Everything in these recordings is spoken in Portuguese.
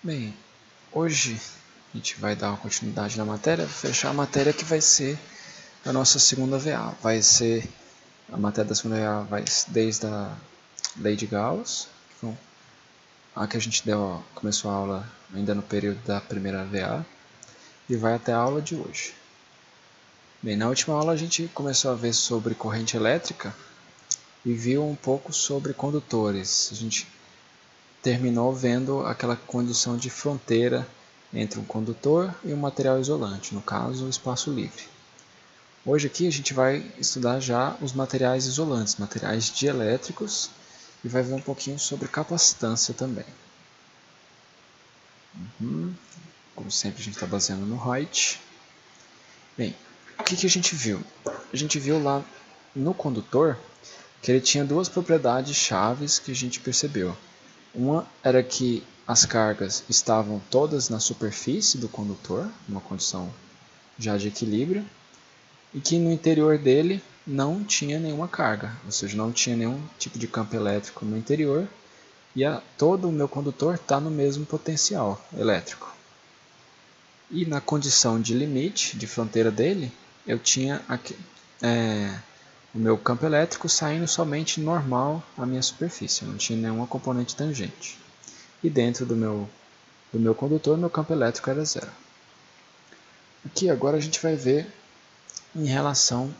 Bem, hoje a gente vai dar uma continuidade na matéria, fechar a matéria que vai ser a nossa segunda VA. Vai ser a matéria da segunda VA vai desde a lei de Gauss, então, a que a gente começou a aula ainda no período da primeira VA, e vai até a aula de hoje. Bem, na última aula a gente começou a ver sobre corrente elétrica e viu um pouco sobre condutores. A gente terminou vendo aquela condição de fronteira entre um condutor e um material isolante, no caso, o espaço livre. Hoje aqui a gente vai estudar já os materiais isolantes, materiais dielétricos, e vai ver um pouquinho sobre capacitância também. Como sempre a gente está baseando no Reich. Bem, o que a gente viu? A gente viu lá no condutor que ele tinha duas propriedades chaves que a gente percebeu. Uma era que as cargas estavam todas na superfície do condutor, uma condição já de equilíbrio, e que no interior dele não tinha nenhuma carga, ou seja, não tinha nenhum tipo de campo elétrico no interior, e todo o meu condutor está no mesmo potencial elétrico. E na condição de limite, de fronteira dele, eu tinha o meu campo elétrico saindo somente normal à minha superfície, não tinha nenhuma componente tangente. E dentro do meu condutor, meu campo elétrico era zero. Aqui agora a gente vai ver em relação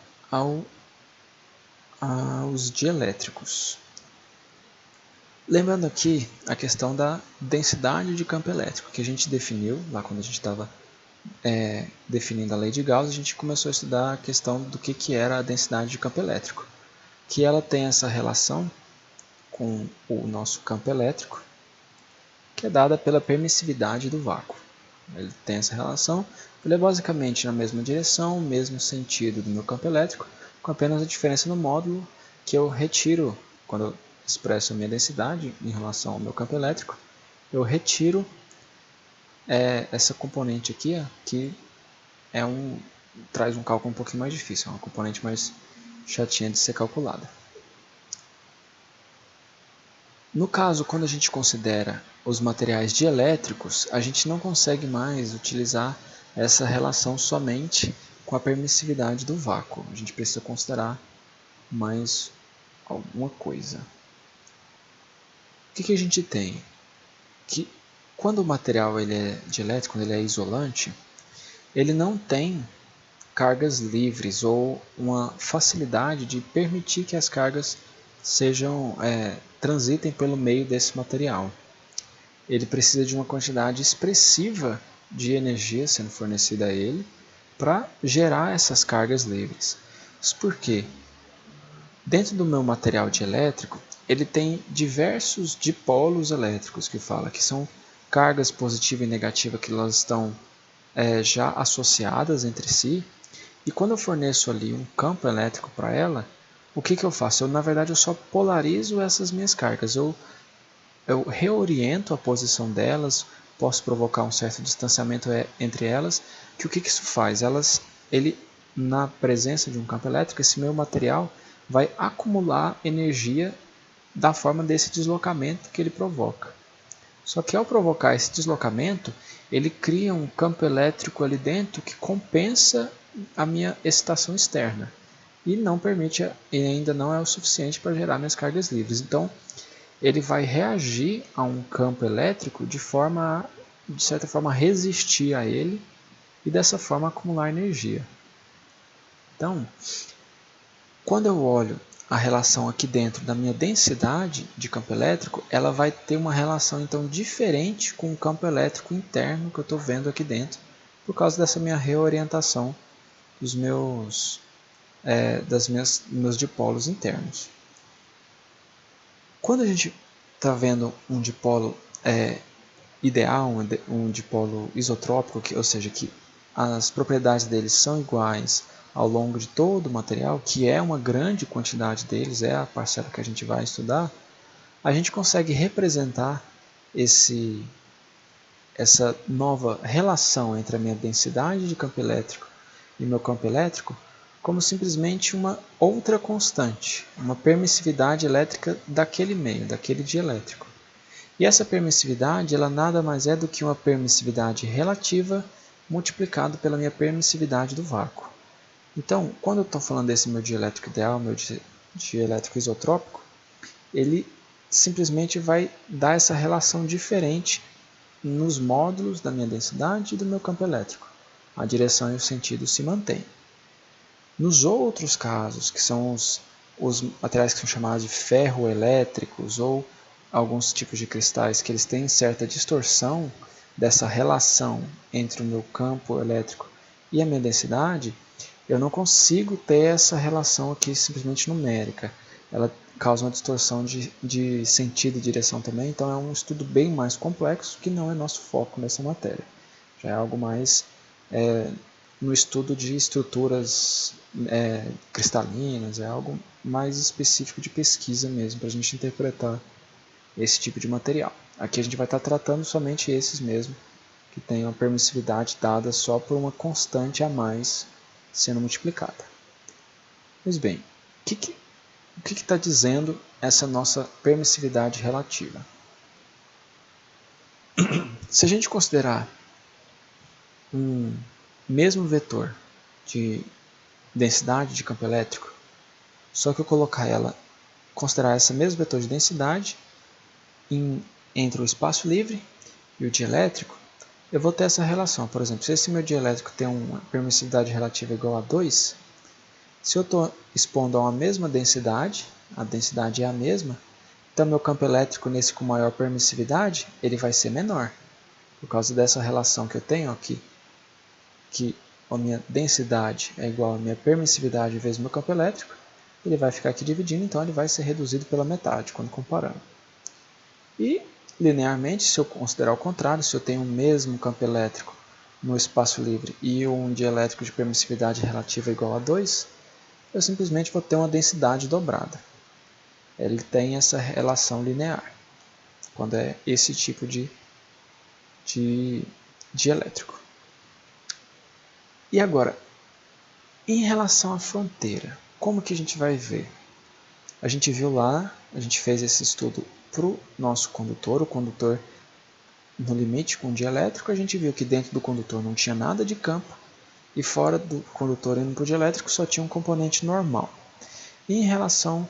aos dielétricos. Lembrando aqui a questão da densidade de campo elétrico, que a gente definiu lá quando a gente estava definindo a lei de Gauss, a gente começou a estudar a questão do que era a densidade de campo elétrico, que ela tem essa relação com o nosso campo elétrico, que é dada pela permissividade do vácuo. Ele tem essa relação, ele é basicamente na mesma direção, mesmo sentido do meu campo elétrico, com apenas a diferença no módulo que eu retiro, quando eu expresso a minha densidade em relação ao meu campo elétrico, eu retiro essa componente aqui, que traz um cálculo um pouquinho mais difícil, é uma componente mais chatinha de ser calculada. No caso, quando a gente considera os materiais dielétricos, a gente não consegue mais utilizar essa relação somente com a permissividade do vácuo. A gente precisa considerar mais alguma coisa. O que a gente tem? Que quando o material ele é dielétrico, quando ele é isolante, ele não tem cargas livres ou uma facilidade de permitir que as cargas transitem pelo meio desse material. Ele precisa de uma quantidade expressiva de energia sendo fornecida a ele para gerar essas cargas livres. Isso porque dentro do meu material dielétrico ele tem diversos dipolos elétricos que são cargas positiva e negativa que elas estão já associadas entre si. E quando eu forneço ali um campo elétrico para ela, o que eu faço? Na verdade, eu só polarizo essas minhas cargas. Eu reoriento a posição delas, posso provocar um certo distanciamento entre elas, que o que isso faz? Na presença de um campo elétrico, esse meu material vai acumular energia da forma desse deslocamento que ele provoca. Só que ao provocar esse deslocamento, ele cria um campo elétrico ali dentro que compensa a minha excitação externa e não permite, e ainda não é o suficiente para gerar minhas cargas livres. Então, ele vai reagir a um campo elétrico de certa forma, resistir a ele e dessa forma acumular energia. Então, quando eu olho a relação aqui dentro da minha densidade de campo elétrico, ela vai ter uma relação então diferente com o campo elétrico interno que eu estou vendo aqui dentro, por causa dessa minha reorientação dos meus dipolos internos. Quando a gente está vendo um dipolo ideal, um dipolo isotrópico, ou seja, que as propriedades deles são iguais ao longo de todo o material, que é uma grande quantidade deles, é a parcela que a gente vai estudar, a gente consegue representar essa nova relação entre a minha densidade de campo elétrico e meu campo elétrico como simplesmente uma outra constante, uma permissividade elétrica daquele meio, daquele dielétrico. E essa permissividade, ela nada mais é do que uma permissividade relativa multiplicado pela minha permissividade do vácuo. Então, quando eu estou falando desse meu dielétrico ideal, meu dielétrico isotrópico, ele simplesmente vai dar essa relação diferente nos módulos da minha densidade e do meu campo elétrico. A direção e o sentido se mantêm. Nos outros casos, que são os materiais que são chamados de ferroelétricos ou alguns tipos de cristais que eles têm certa distorção dessa relação entre o meu campo elétrico e a minha densidade, eu não consigo ter essa relação aqui simplesmente numérica. Ela causa uma distorção de sentido e direção também, então é um estudo bem mais complexo que não é nosso foco nessa matéria. Já é algo mais no estudo de estruturas cristalinas, é algo mais específico de pesquisa mesmo, para a gente interpretar esse tipo de material. Aqui a gente vai estar tratando somente esses mesmo, que têm uma permissividade dada só por uma constante a mais sendo multiplicada. Pois bem, o que está dizendo essa nossa permissividade relativa? Se a gente considerar um mesmo vetor de densidade de campo elétrico, só que eu considerar esse mesmo vetor de densidade entre o espaço livre e o dielétrico, eu vou ter essa relação. Por exemplo, se esse meu dielétrico tem uma permissividade relativa igual a 2, se eu estou expondo a uma mesma densidade, a densidade é a mesma, então meu campo elétrico nesse com maior permissividade, ele vai ser menor. Por causa dessa relação que eu tenho aqui, que a minha densidade é igual à minha permissividade vezes meu campo elétrico, ele vai ficar aqui dividindo, então ele vai ser reduzido pela metade quando comparando. E, linearmente, se eu considerar o contrário, se eu tenho o mesmo campo elétrico no espaço livre e um dielétrico de permissividade relativa igual a 2, eu simplesmente vou ter uma densidade dobrada. Ele tem essa relação linear, quando é esse tipo de elétrico. E agora, em relação à fronteira, como que a gente vai ver? A gente viu lá, a gente fez esse estudo para o nosso condutor, o condutor no limite com o dielétrico, a gente viu que dentro do condutor não tinha nada de campo e fora do condutor indo para o dielétrico só tinha um componente normal. E em relação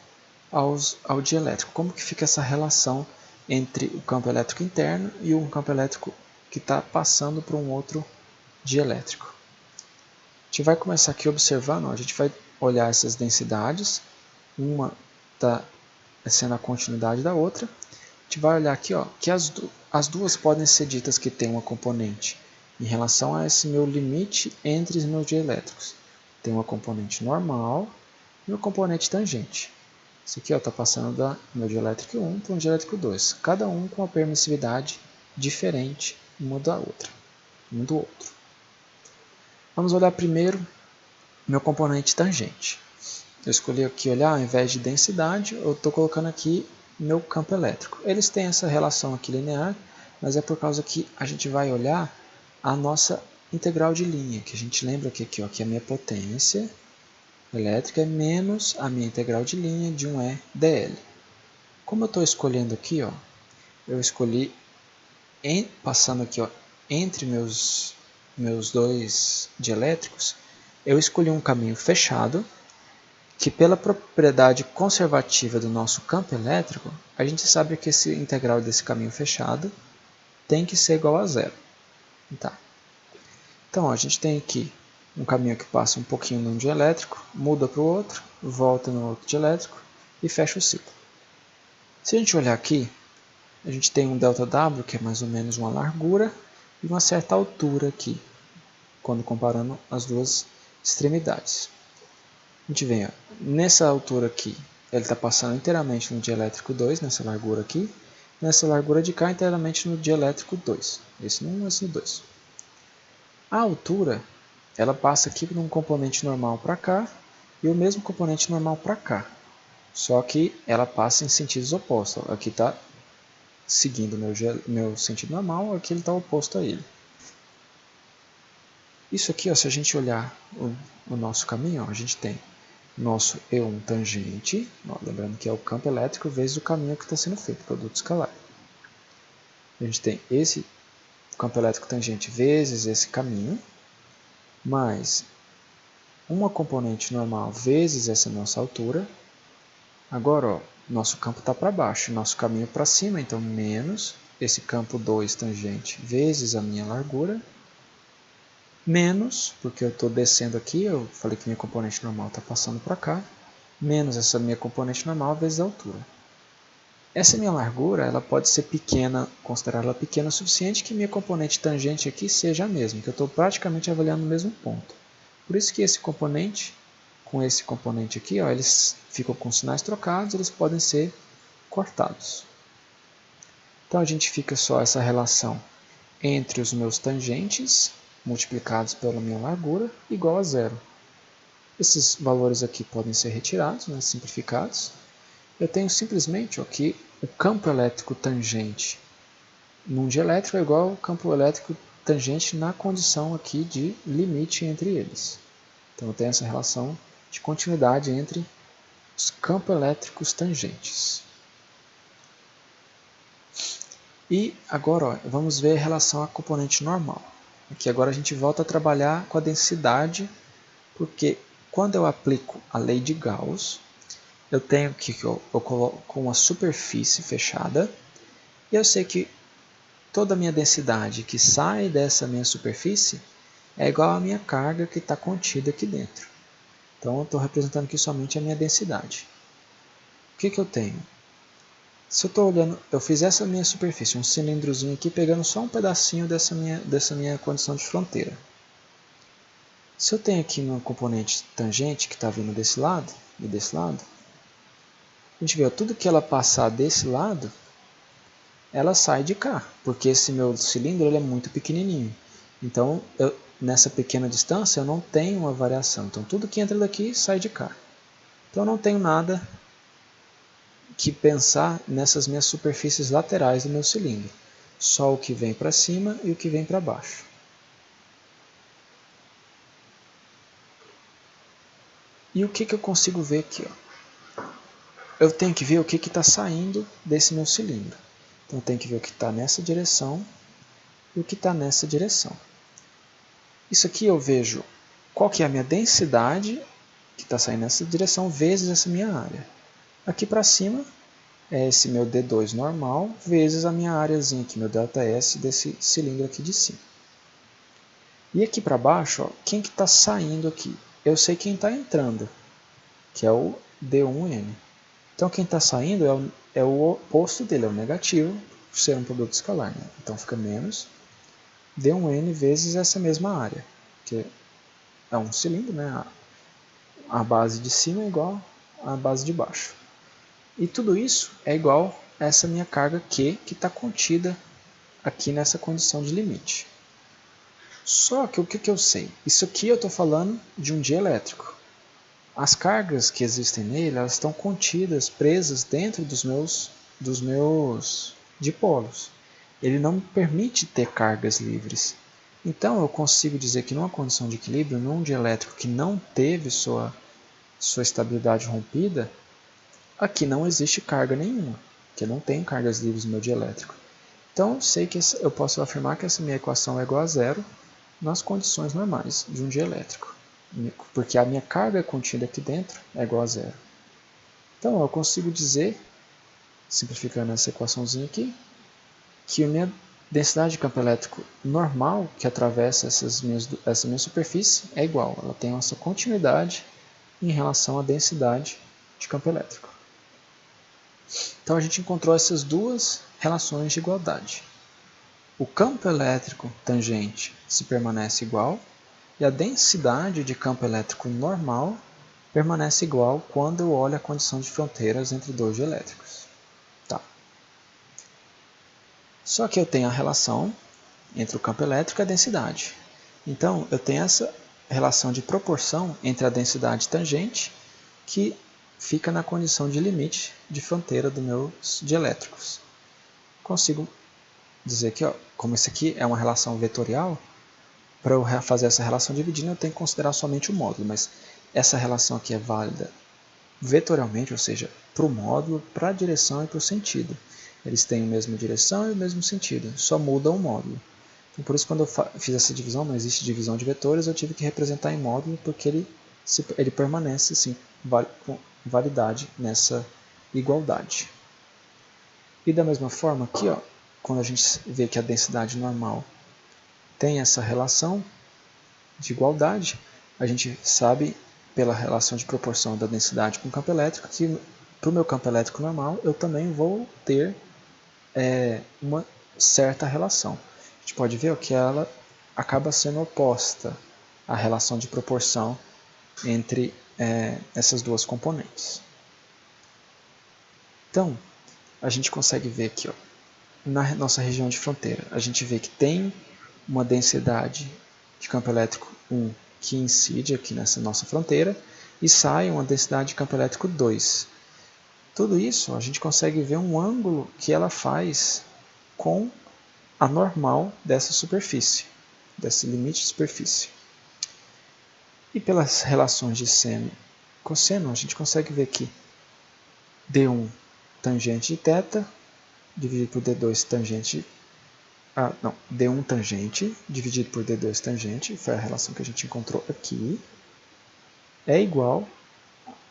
ao dielétrico, como que fica essa relação entre o campo elétrico interno e o campo elétrico que está passando para um outro dielétrico? A gente vai começar aqui observando, a gente vai olhar essas densidades, uma está sendo a continuidade da outra. A gente vai olhar aqui que as duas podem ser ditas que tem uma componente em relação a esse meu limite entre os meus dielétricos. Tem uma componente normal e uma componente tangente. Isso aqui está passando do meu dielétrico 1 para um dielétrico 2. Cada um com uma permissividade diferente uma da outra, um do outro. Vamos olhar primeiro meu componente tangente. Eu escolhi aqui olhar, ao invés de densidade, eu estou colocando aqui meu campo elétrico. Eles têm essa relação aqui linear, mas é por causa que a gente vai olhar a nossa integral de linha, que a gente lembra que aqui, que a minha potência elétrica é menos a minha integral de linha de 1E dl. Como eu estou escolhendo aqui, eu escolhi passando aqui entre meus dois dielétricos, eu escolhi um caminho fechado, que pela propriedade conservativa do nosso campo elétrico, a gente sabe que esse integral desse caminho fechado tem que ser igual a zero. Tá. Então, a gente tem aqui um caminho que passa um pouquinho num dielétrico, muda para o outro, volta no outro dielétrico e fecha o ciclo. Se a gente olhar aqui, a gente tem um ΔW, que é mais ou menos uma largura, e uma certa altura aqui, quando comparando as duas extremidades. A gente vem, nessa altura aqui, ele está passando inteiramente no dielétrico 2, nessa largura aqui. Nessa largura de cá, inteiramente no dielétrico 2. Esse no 1, esse no 2. A altura, ela passa aqui por um componente normal para cá e o mesmo componente normal para cá. Só que ela passa em sentidos opostos. Aqui está seguindo o meu sentido normal, aqui ele está oposto a ele. Isso aqui, se a gente olhar o nosso caminho, a gente tem nosso E1 tangente, lembrando que é o campo elétrico vezes o caminho que está sendo feito, produto escalar. A gente tem esse campo elétrico tangente vezes esse caminho, mais uma componente normal vezes essa nossa altura. Agora, ó, nosso campo está para baixo, nosso caminho para cima, então menos esse campo 2 tangente vezes a minha largura, menos, porque eu estou descendo aqui, eu falei que minha componente normal está passando para cá, menos essa minha componente normal vezes a altura. Essa minha largura ela pode ser pequena, considerar ela pequena o suficiente que minha componente tangente aqui seja a mesma, que eu estou praticamente avaliando o mesmo ponto. Por isso que esse componente, com esse componente aqui, ó, eles ficam com sinais trocados, eles podem ser cortados. Então a gente fica só essa relação entre os meus tangentes, multiplicados pela minha largura, igual a zero. Esses valores aqui podem ser retirados, né, simplificados. Eu tenho simplesmente aqui o campo elétrico tangente num dielétrico é igual ao campo elétrico tangente na condição aqui de limite entre eles. Então eu tenho essa relação de continuidade entre os campos elétricos tangentes. E agora ó, vamos ver a relação à componente normal. Aqui agora a gente volta a trabalhar com a densidade, porque quando eu aplico a lei de Gauss, eu tenho que eu coloco uma superfície fechada, e eu sei que toda a minha densidade que sai dessa minha superfície é igual à minha carga que está contida aqui dentro. Então eu estou representando aqui somente a minha densidade. O que eu tenho? Se eu estou olhando, eu fiz essa minha superfície, um cilindrozinho aqui, pegando só um pedacinho dessa minha condição de fronteira. Se eu tenho aqui uma componente tangente que está vindo desse lado e desse lado, a gente vê, tudo que ela passar desse lado, ela sai de cá, porque esse meu cilindro ele é muito pequenininho. Então, nessa pequena distância, eu não tenho uma variação. Então, tudo que entra daqui sai de cá. Então, eu não tenho nada que pensar nessas minhas superfícies laterais do meu cilindro. Só o que vem para cima e o que vem para baixo. E o que eu consigo ver aqui? Ó? Eu tenho que ver o que está saindo desse meu cilindro. Então, eu tenho que ver o que está nessa direção e o que está nessa direção. Isso aqui eu vejo qual que é a minha densidade que está saindo nessa direção vezes essa minha área. Aqui para cima é esse meu D2 normal vezes a minha áreazinha aqui, meu ΔS desse cilindro aqui de cima. E aqui para baixo, ó, quem que está saindo aqui? Eu sei quem está entrando, que é o D1N. Então quem está saindo é o oposto dele, é o negativo, por ser um produto escalar. Né? Então fica menos D1N vezes essa mesma área, que é um cilindro, né? A base de cima é igual à base de baixo. E tudo isso é igual a essa minha carga Q, que está contida aqui nessa condição de limite. Só que o que eu sei? Isso aqui eu estou falando de um dielétrico. As cargas que existem nele, elas estão contidas, presas dentro dos meus dipolos. Ele não me permite ter cargas livres. Então eu consigo dizer que numa condição de equilíbrio, num dielétrico que não teve sua estabilidade rompida, aqui não existe carga nenhuma, porque não tem cargas livres no meu dielétrico. Então sei que eu posso afirmar que essa minha equação é igual a zero nas condições normais de um dielétrico, porque a minha carga contida aqui dentro é igual a zero. Então eu consigo dizer, simplificando essa equaçãozinha aqui, que a minha densidade de campo elétrico normal que atravessa essa minha superfície é igual. Ela tem essa continuidade em relação à densidade de campo elétrico. Então a gente encontrou essas duas relações de igualdade. O campo elétrico tangente se permanece igual e a densidade de campo elétrico normal permanece igual quando eu olho a condição de fronteiras entre dois dielétricos. Tá. Só que eu tenho a relação entre o campo elétrico e a densidade. Então eu tenho essa relação de proporção entre a densidade tangente que fica na condição de limite de fronteira dos meus dielétricos. Consigo dizer que, ó, como isso aqui é uma relação vetorial, para eu fazer essa relação dividindo eu tenho que considerar somente o módulo, mas essa relação aqui é válida vetorialmente, ou seja, para o módulo, para a direção e para o sentido. Eles têm a mesma direção e o mesmo sentido, só muda o módulo. Então, por isso, quando eu fiz essa divisão, não existe divisão de vetores, eu tive que representar em módulo, porque ele permanece assim, com validade nessa igualdade. E da mesma forma, aqui, ó, quando a gente vê que a densidade normal tem essa relação de igualdade, a gente sabe, pela relação de proporção da densidade com o campo elétrico, que para o meu campo elétrico normal, eu também vou ter uma certa relação. A gente pode ver que ela acaba sendo oposta à relação de proporção entre essas duas componentes. Então, a gente consegue ver aqui, ó, na nossa região de fronteira, a gente vê que tem uma densidade de campo elétrico 1 que incide aqui nessa nossa fronteira e sai uma densidade de campo elétrico 2. Tudo isso a gente consegue ver um ângulo que ela faz com a normal dessa superfície, desse limite de superfície. E pelas relações de seno e cosseno, a gente consegue ver que D1 tangente de θ dividido por D2 tangente. D1 tangente dividido por D2 tangente, foi a relação que a gente encontrou aqui, é igual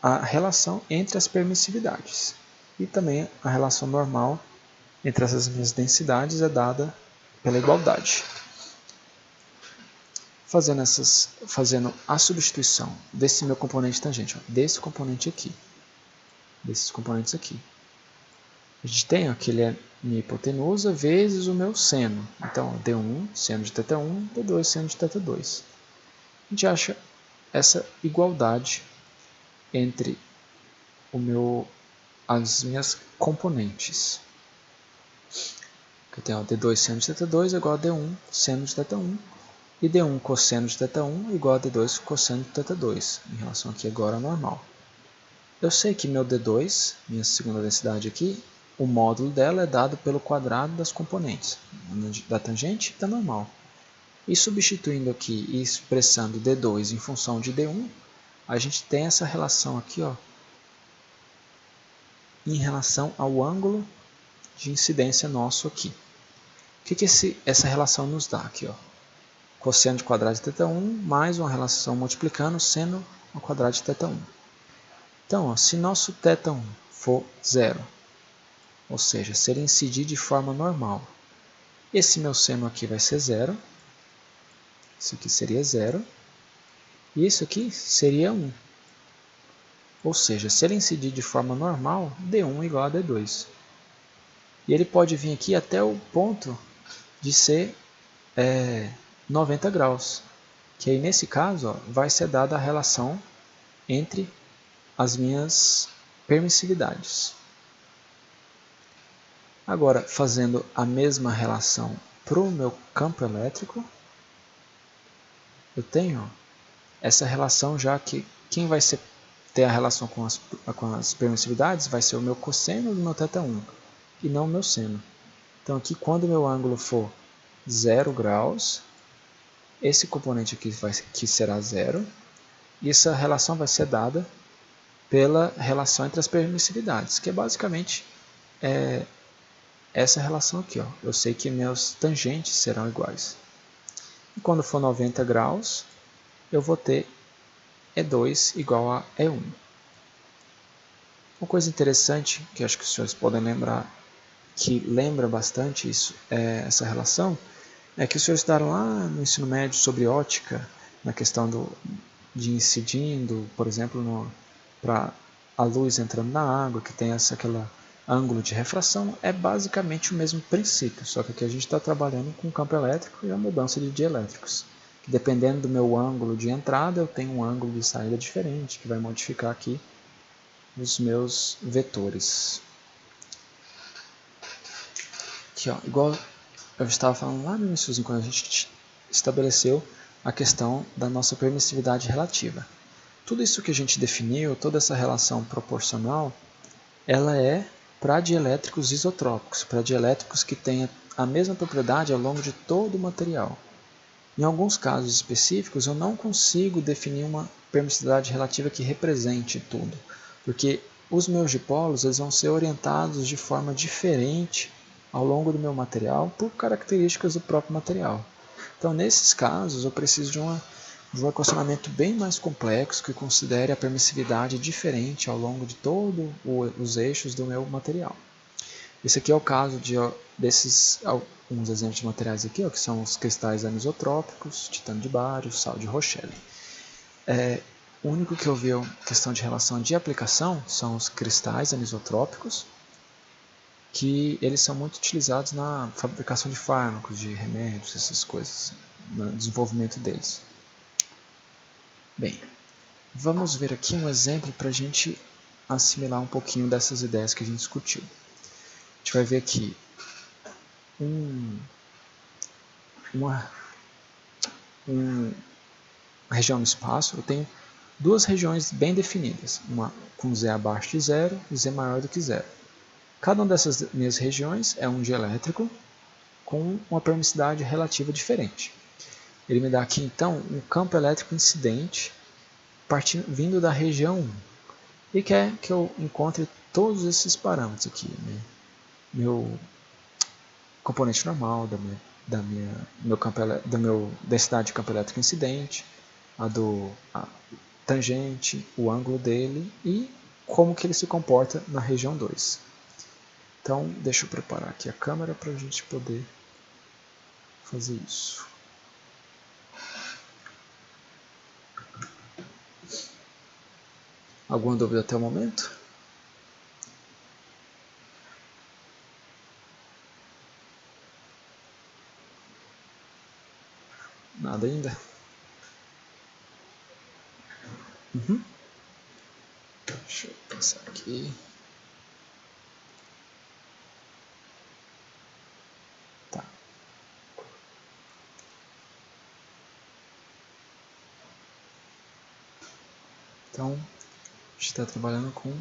à relação entre as permissividades. E também a relação normal entre essas minhas densidades é dada pela igualdade. Fazendo a substituição desse meu componente tangente, desse componente aqui, desses componentes aqui. A gente tem que ele é minha hipotenusa vezes o meu seno. Então, D1 seno de θ1, D2 seno de θ2. A gente acha essa igualdade entre as minhas componentes. Eu tenho D2 seno de θ2 igual a D1 seno de θ1 e D1 cosseno de θ1 igual a D2 cosseno de θ2, em relação aqui agora ao normal. Eu sei que meu D2, minha segunda densidade aqui, o módulo dela é dado pelo quadrado das componentes, da tangente e da normal. E substituindo aqui e expressando D2 em função de D1, a gente tem essa relação aqui, ó, em relação ao ângulo de incidência nosso aqui. O que essa relação nos dá aqui? Ó? Cosseno de quadrado de θ1 mais uma relação multiplicando seno ao quadrado de θ1. Então, ó, se nosso θ1 for zero, ou seja, se ele incidir de forma normal, esse meu seno aqui vai ser zero, isso aqui seria zero, e isso aqui seria 1. Ou seja, se ele incidir de forma normal, D1 igual a D2. E ele pode vir aqui até o ponto de ser 90 graus, que aí nesse caso ó, vai ser dada a relação entre as minhas permissividades. Agora, fazendo a mesma relação para o meu campo elétrico, eu tenho essa relação já que quem vai ter a relação com as permissividades vai ser o meu cosseno do meu θ1 e não o meu seno. Então aqui quando o meu ângulo for 0 graus, esse componente aqui que será zero, e essa relação vai ser dada pela relação entre as permissividades, que é basicamente essa relação aqui. Ó. Eu sei que meus tangentes serão iguais. E quando for 90 graus, eu vou ter E2 igual a E1. Uma coisa interessante, que acho que os senhores podem lembrar, que lembra bastante essa relação, é que os senhores estudaram lá no ensino médio sobre ótica, na questão de incidindo, por exemplo, para a luz entrando na água, que tem aquele ângulo de refração, é basicamente o mesmo princípio, só que aqui a gente está trabalhando com campo elétrico e a mudança de dielétricos. Que dependendo do meu ângulo de entrada, eu tenho um ângulo de saída diferente, que vai modificar aqui os meus vetores. Aqui, ó, igual eu estava falando lá no início, quando a gente estabeleceu a questão da nossa permissividade relativa. Tudo isso que a gente definiu, toda essa relação proporcional, ela é para dielétricos isotrópicos, para dielétricos que têm a mesma propriedade ao longo de todo o material. Em alguns casos específicos, eu não consigo definir uma permissividade relativa que represente tudo, porque os meus dipolos eles vão ser orientados de forma diferente ao longo do meu material por características do próprio material. Então, nesses casos, eu preciso de um equacionamento bem mais complexo que considere a permissividade diferente ao longo de todos os eixos do meu material. Esse aqui é o caso desses alguns exemplos de materiais aqui, que são os cristais anisotrópicos, titânio de bário, sal de Rochelle. O único que eu vi questão de relação de aplicação são os cristais anisotrópicos, que eles são muito utilizados na fabricação de fármacos, de remédios, essas coisas, no desenvolvimento deles. Bem, vamos ver aqui um exemplo para a gente assimilar um pouquinho dessas ideias que a gente discutiu. A gente vai ver aqui uma região no espaço. Eu tenho duas regiões bem definidas, uma com Z abaixo de zero e Z maior do que zero. Cada uma dessas minhas regiões é um dielétrico com uma permissividade relativa diferente. Ele me dá aqui então um campo elétrico incidente vindo da região 1 e quer que eu encontre todos esses parâmetros aqui, né? Meu componente normal, da meu densidade de campo elétrico incidente, a tangente, o ângulo dele e como que ele se comporta na região 2. Então, deixa eu preparar aqui a câmera para a gente poder fazer isso. Alguma dúvida até o momento? Nada ainda? Deixa eu pensar aqui. Tá. Então, a gente está trabalhando com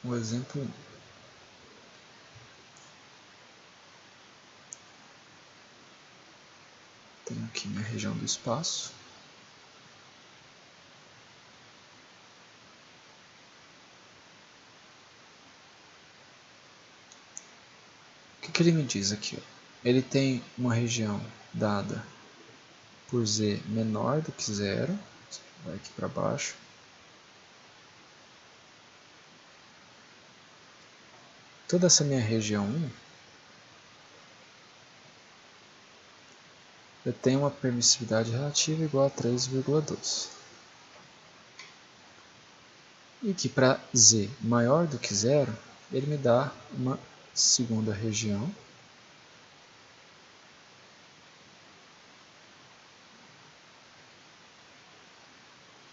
o exemplo 1. Tenho aqui minha região do espaço. O que ele me diz aqui? Ele tem uma região dada por Z menor do que zero. Vai aqui para baixo. Toda essa minha região 1, eu tenho uma permissividade relativa igual a 3,2. E que para Z maior do que zero, ele me dá uma segunda região.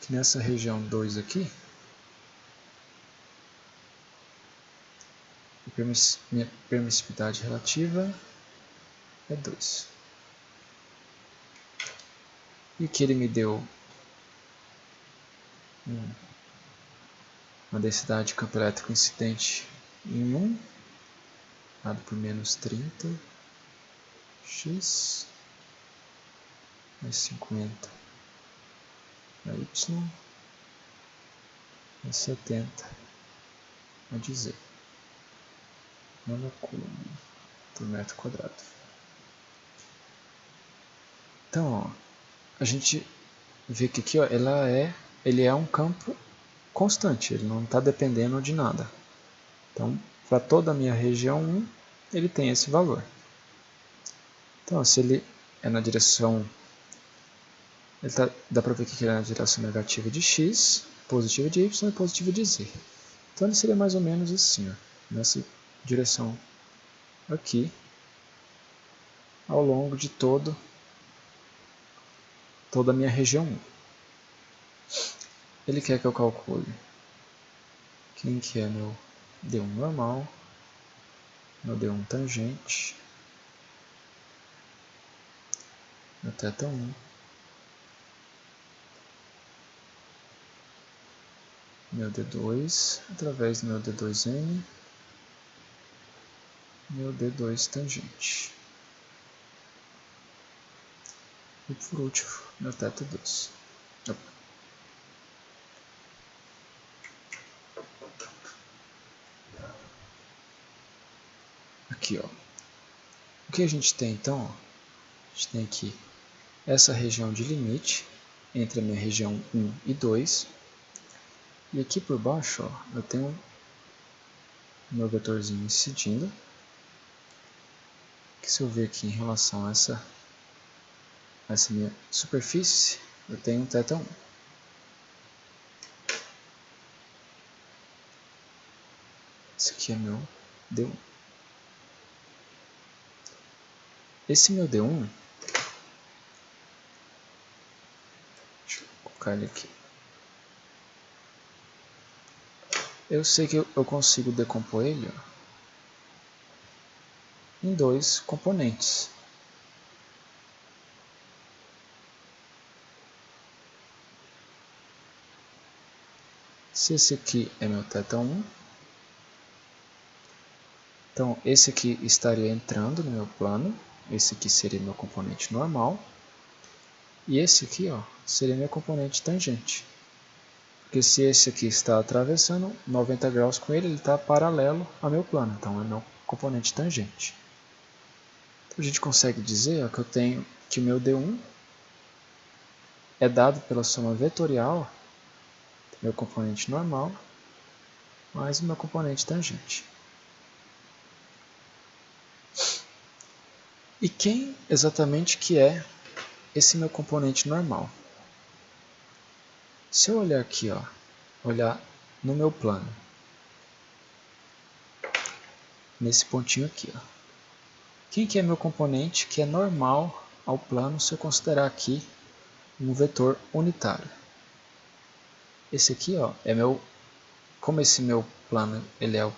Que nessa região 2 aqui, minha permissividade relativa é 2. E que ele me deu uma densidade de campo elétrico incidente em 1, dado por menos 30, x, mais 50, a y, mais 70, a de z, nanocúlombo por metro quadrado. Então, ó, a gente vê que aqui ó, ele é um campo constante, ele não está dependendo de nada. Então, para toda a minha região 1, ele tem esse valor. Então, se ele é na direção, dá para ver que ele é na direção negativa de x, positiva de y e positiva de z. Então, ele seria mais ou menos assim, ó, nessa direção aqui, ao longo de toda a minha região 1. Ele quer que eu calcule quem que é meu D1 normal, meu D1 tangente, meu θ1, meu D2 através do meu D2N, meu D2 tangente. E por último, meu θ2. aqui, ó. O que a gente tem então? Ó, a gente tem aqui essa região de limite entre a minha região 1 e 2. E aqui por baixo, ó, eu tenho o meu vetorzinho incidindo. Que se eu ver aqui em relação a essa minha superfície, eu tenho um θ1. Esse aqui é meu D1. Esse meu D1, deixa eu colocar ele aqui. Eu sei que eu consigo decompor ele, ó, em dois componentes. Se esse aqui é meu θ1, então esse aqui estaria entrando no meu plano, esse aqui seria meu componente normal, e esse aqui, ó, seria meu componente tangente. Porque se esse aqui está atravessando 90 graus com ele, ele está paralelo ao meu plano, então é meu componente tangente. Então a gente consegue dizer, ó, que eu tenho que o meu D1 é dado pela soma vetorial do meu componente normal mais o meu componente tangente. E quem exatamente que é esse meu componente normal? Se eu olhar aqui, ó, olhar no meu plano, nesse pontinho aqui, ó, quem que é meu componente que é normal ao plano se eu considerar aqui um vetor unitário? Esse aqui, ó, é meu, como esse meu plano ele é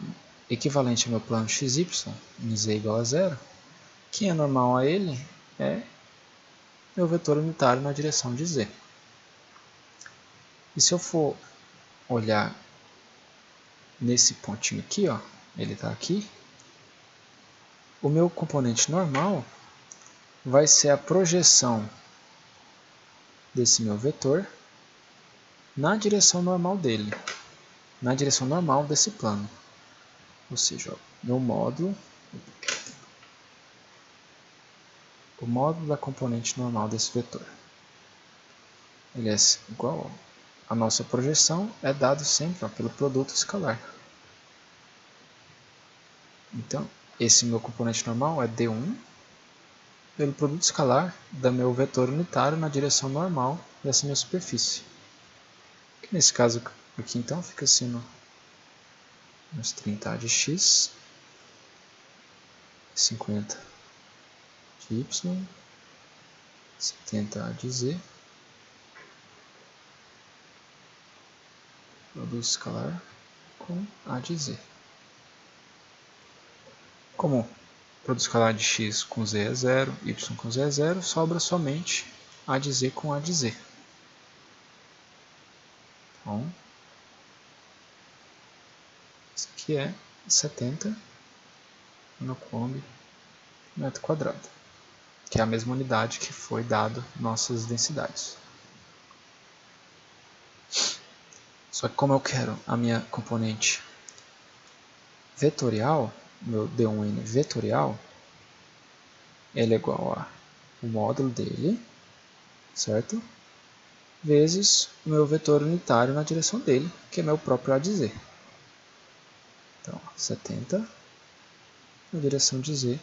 equivalente ao meu plano xy, em z igual a zero, quem é normal a ele é meu vetor unitário na direção de z. E se eu for olhar nesse pontinho aqui, ó, ele está aqui, o meu componente normal vai ser a projeção desse meu vetor na direção normal dele, na direção normal desse plano. Ou seja, ó, meu módulo, o módulo da componente normal desse vetor. Ele é igual a nossa projeção é dado sempre, ó, pelo produto escalar. Então, esse meu componente normal é D1 pelo produto escalar do meu vetor unitário na direção normal dessa minha superfície. Que nesse caso aqui então fica sendo menos 30 de x, 50 de y, 70 de z, produto escalar com a de z. Como produto escalar de x com z é zero, y com z é zero, sobra somente a de z com a de z. Então, isso aqui é 70 no Coulomb metro quadrado, que é a mesma unidade que foi dado nossas densidades. Só que como eu quero a minha componente vetorial, meu D1N vetorial, ele é igual a o módulo dele, certo? Vezes o meu vetor unitário na direção dele, que é meu próprio A de Z. Então, 70 na direção de Z,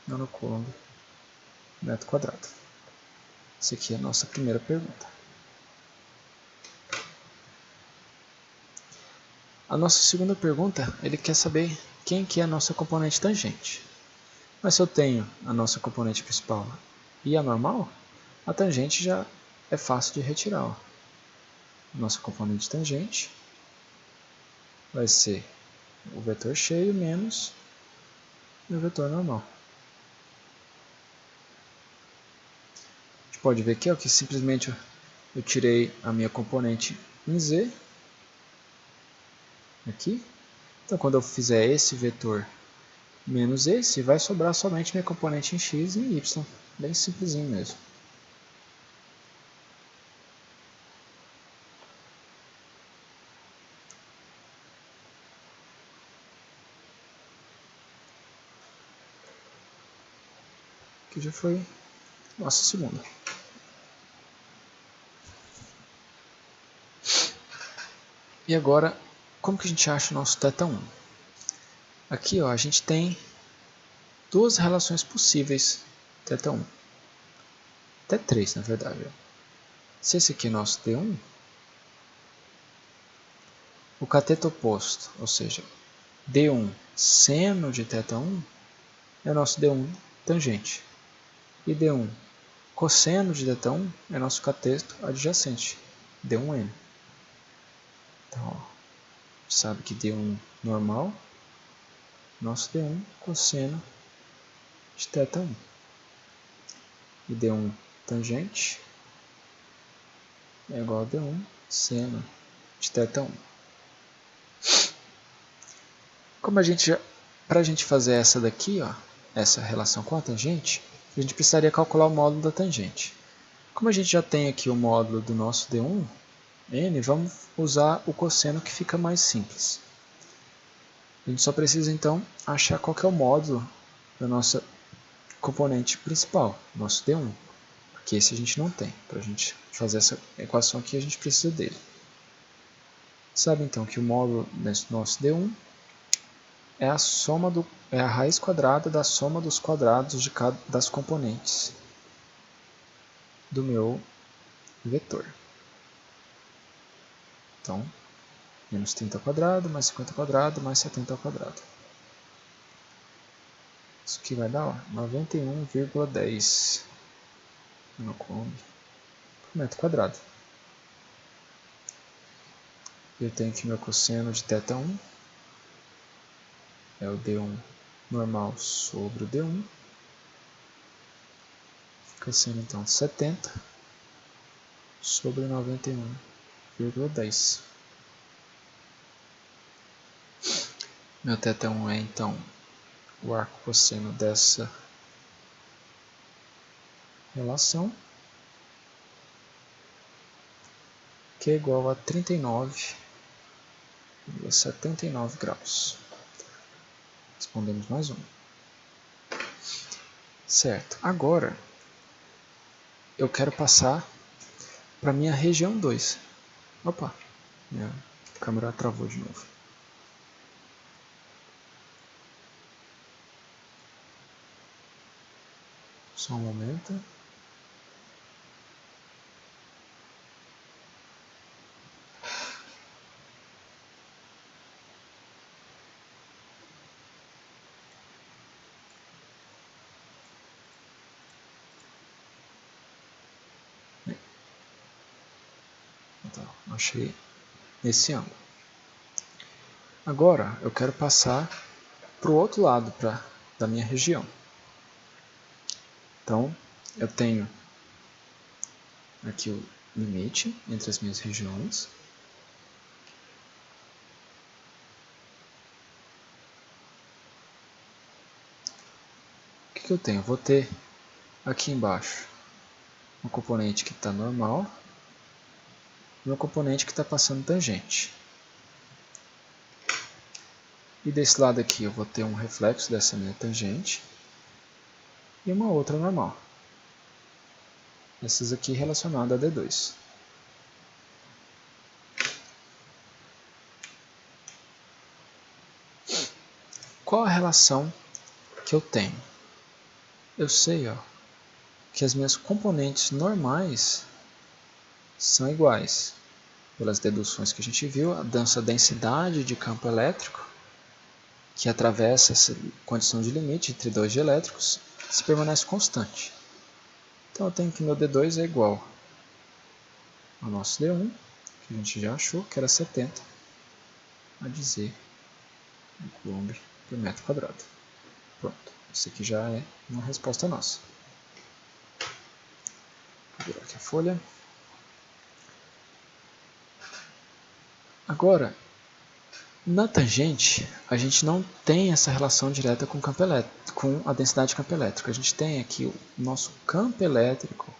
no Coulomb metro quadrado. Essa aqui é a nossa primeira pergunta. A nossa segunda pergunta, ele quer saber quem que é a nossa componente tangente. Mas se eu tenho a nossa componente principal e a normal, a tangente já é fácil de retirar. Ó. Nossa componente tangente vai ser o vetor cheio menos o vetor normal. A gente pode ver aqui ó, que simplesmente eu tirei a minha componente em z, aqui. Então quando eu fizer esse vetor menos esse, vai sobrar somente minha componente em x e em y. Bem simplesinho mesmo. aqui já foi nossa segunda. E agora, como que a gente acha o nosso θ1? Aqui ó, a gente tem duas relações possíveis θ1. Até três, na verdade. Se esse aqui é nosso D1, o cateto oposto, ou seja, D1 seno de θ1, é nosso D1 tangente. E D1 cosseno de θ1 é nosso cateto adjacente, D1n. Então, ó, a gente sabe que D1 normal, nosso D1 cosseno de θ1. E D1 tangente é igual a D1 seno de θ1. Para a gente fazer essa daqui, ó, essa relação com a tangente, a gente precisaria calcular o módulo da tangente. Como a gente já tem aqui o módulo do nosso D1, n, vamos usar o cosseno que fica mais simples. A gente só precisa então achar qual que é o módulo da nossa componente principal, nosso D1, porque esse a gente não tem. Para a gente fazer essa equação aqui, a gente precisa dele. Sabe então que o módulo desse nosso D1 é a raiz quadrada da soma dos quadrados de cada das componentes do meu vetor. Então, menos 30 ao quadrado, mais 50 ao quadrado, mais 70 ao quadrado. Isso aqui vai dar 91,10 por metro quadrado. Eu tenho aqui meu cosseno de θ1, é o D1 normal sobre o D1. Fica sendo então 70 sobre 91,10. Meu θ1 é então o arco cosseno dessa relação, que é igual a 39,79 graus. Respondemos mais um. Certo, agora eu quero passar para a minha região 2. Opa, minha câmera travou de novo. Só um momento. Então, achei esse ângulo. Agora eu quero passar para o outro lado da minha região. Então, eu tenho aqui o limite entre as minhas regiões. O que eu tenho? Eu vou ter aqui embaixo um componente que está normal e um componente que está passando tangente. E desse lado aqui eu vou ter um reflexo dessa minha tangente e uma outra normal. Essas aqui relacionadas a D2. Qual a relação que eu tenho? Eu sei que as minhas componentes normais são iguais. Pelas deduções que a gente viu, a densidade de campo elétrico que atravessa essa condição de limite entre dois dielétricos se permanece constante. Então eu tenho que meu D2 é igual ao nosso D1, que a gente já achou que era 70, a dizer coulomb por metro quadrado. Pronto, isso aqui já é uma resposta nossa. Vou virar aqui a folha. Agora, na tangente, a gente não tem essa relação direta com a densidade de campo elétrico. A gente tem aqui o nosso campo elétrico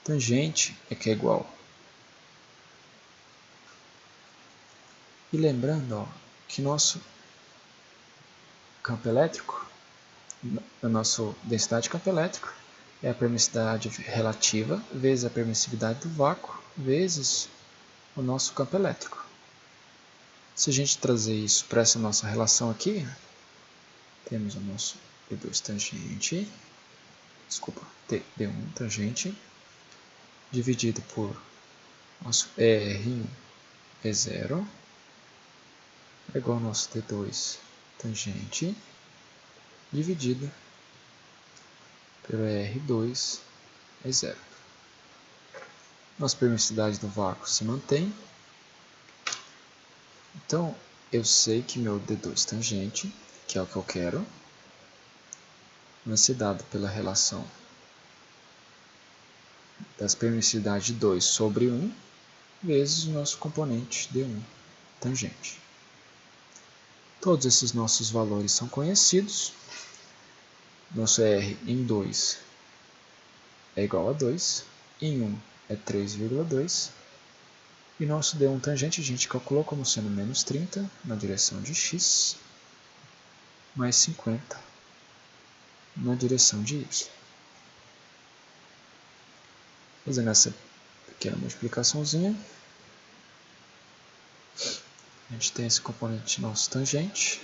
tangente que é igual. E lembrando que nosso campo elétrico a nossa densidade de campo elétrico é a permissividade relativa vezes a permissividade do vácuo vezes o nosso campo elétrico. Se a gente trazer isso para essa nossa relação aqui, temos o nosso D2 tangente, D1 tangente, dividido por nosso ER1 E0, é igual ao nosso D2 tangente, dividido pelo ER2 E0. Nossa permissividade do vácuo se mantém. Então, eu sei que meu D2 tangente, que é o que eu quero, vai ser dado pela relação das permissividades 2 sobre 1 vezes o nosso componente D1 tangente. Todos esses nossos valores são conhecidos. Nosso R em 2 é igual a 2, em 1 é 3,2, e nosso D1 tangente a gente calculou como sendo menos 30 na direção de x, mais 50 na direção de y. Fazendo essa pequena multiplicaçãozinha, a gente tem esse componente nosso tangente,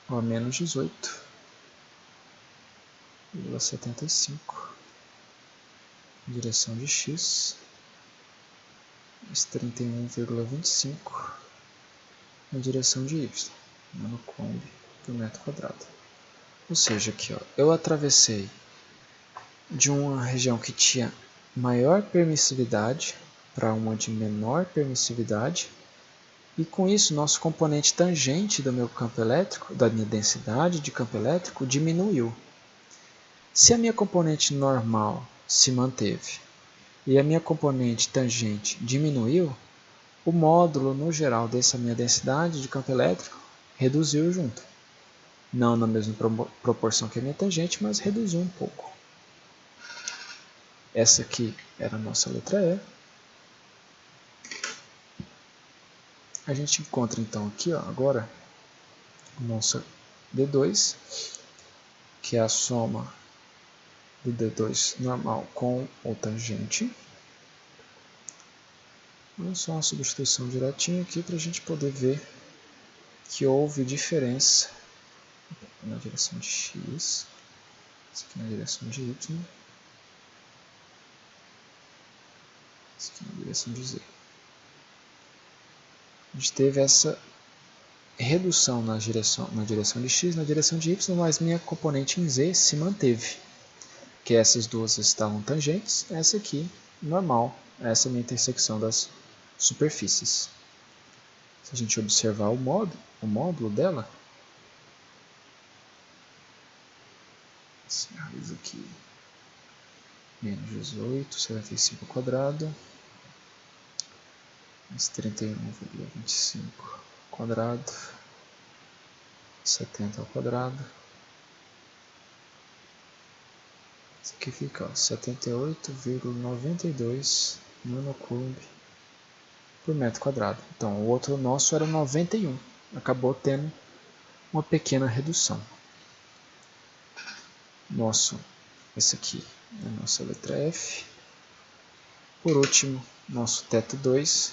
igual a menos 18,75 na direção de x, mais 31,25 na direção de y, nanocoulomb por metro quadrado. Ou seja, aqui ó, eu atravessei de uma região que tinha maior permissividade para uma de menor permissividade, e com isso nosso componente tangente do meu campo elétrico, da minha densidade de campo elétrico, diminuiu. Se a minha componente normal se manteve e a minha componente tangente diminuiu, o módulo no geral dessa minha densidade de campo elétrico reduziu junto. Não na mesma proporção que a minha tangente, mas reduziu um pouco. Essa aqui era a nossa letra E. A gente encontra então aqui ó, agora o nosso D2, que é a soma do D2 normal com o tangente. Vamos só uma substituição direitinho aqui para a gente poder ver que houve diferença na direção de x, isso aqui na direção de y, isso aqui na direção de z. A gente teve essa redução na direção de x, na direção de y, mas minha componente em z se manteve. Que essas duas estavam tangentes, essa aqui normal, essa é a minha intersecção das superfícies. Se a gente observar o módulo dela, essa raiz aqui, menos 18, 75 ao quadrado, mais 31,25 ao quadrado, 70 ao quadrado. Isso aqui fica 78,92 nanocoulomb por metro quadrado. Então, o outro nosso era 91. Acabou tendo uma pequena redução. Esse aqui é a nossa letra F. Por último, nosso θ2.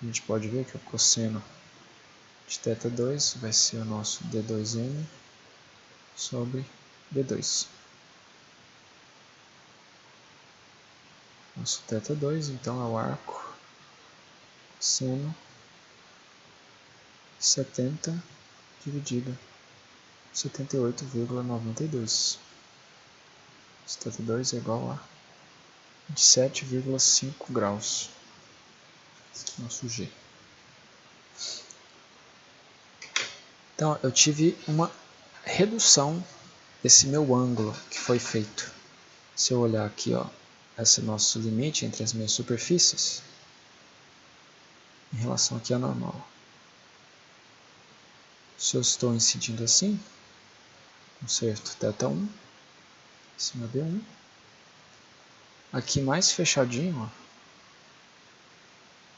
A gente pode ver que o cosseno de θ2 vai ser o nosso D2M sobre D2. Nosso θ2, então, é o arco seno 70 dividido 78,92. Esse θ2 é igual a 27,5 graus. Esse é o nosso G. Então, eu tive uma redução desse meu ângulo que foi feito. Se eu olhar aqui, ó, esse é o nosso limite entre as minhas superfícies em relação aqui à normal. Se eu estou incidindo assim, conserto θ1 em cima D1. Aqui mais fechadinho, ó,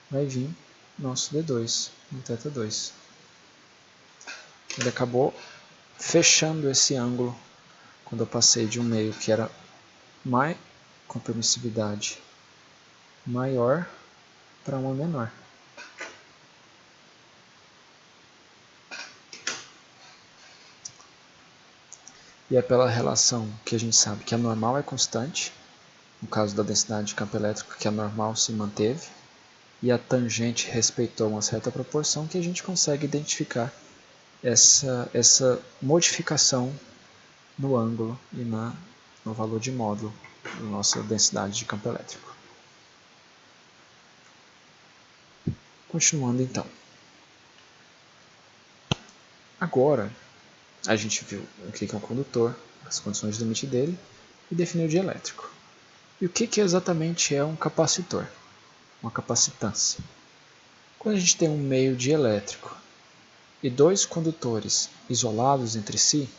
vai vir nosso D2 no θ2. Ele acabou fechando esse ângulo quando eu passei de um meio que era com permissividade maior para uma menor. E é pela relação que a gente sabe que a normal é constante, no caso da densidade de campo elétrico, que a normal se manteve, e a tangente respeitou uma certa proporção, que a gente consegue identificar essa modificação no ângulo e no valor de módulo da nossa densidade de campo elétrico. Continuando então. Agora, a gente viu o que é um condutor, as condições de limite dele, e definiu o dielétrico. E o que exatamente é um capacitor? Uma capacitância. Quando a gente tem um meio dielétrico e dois condutores isolados entre si,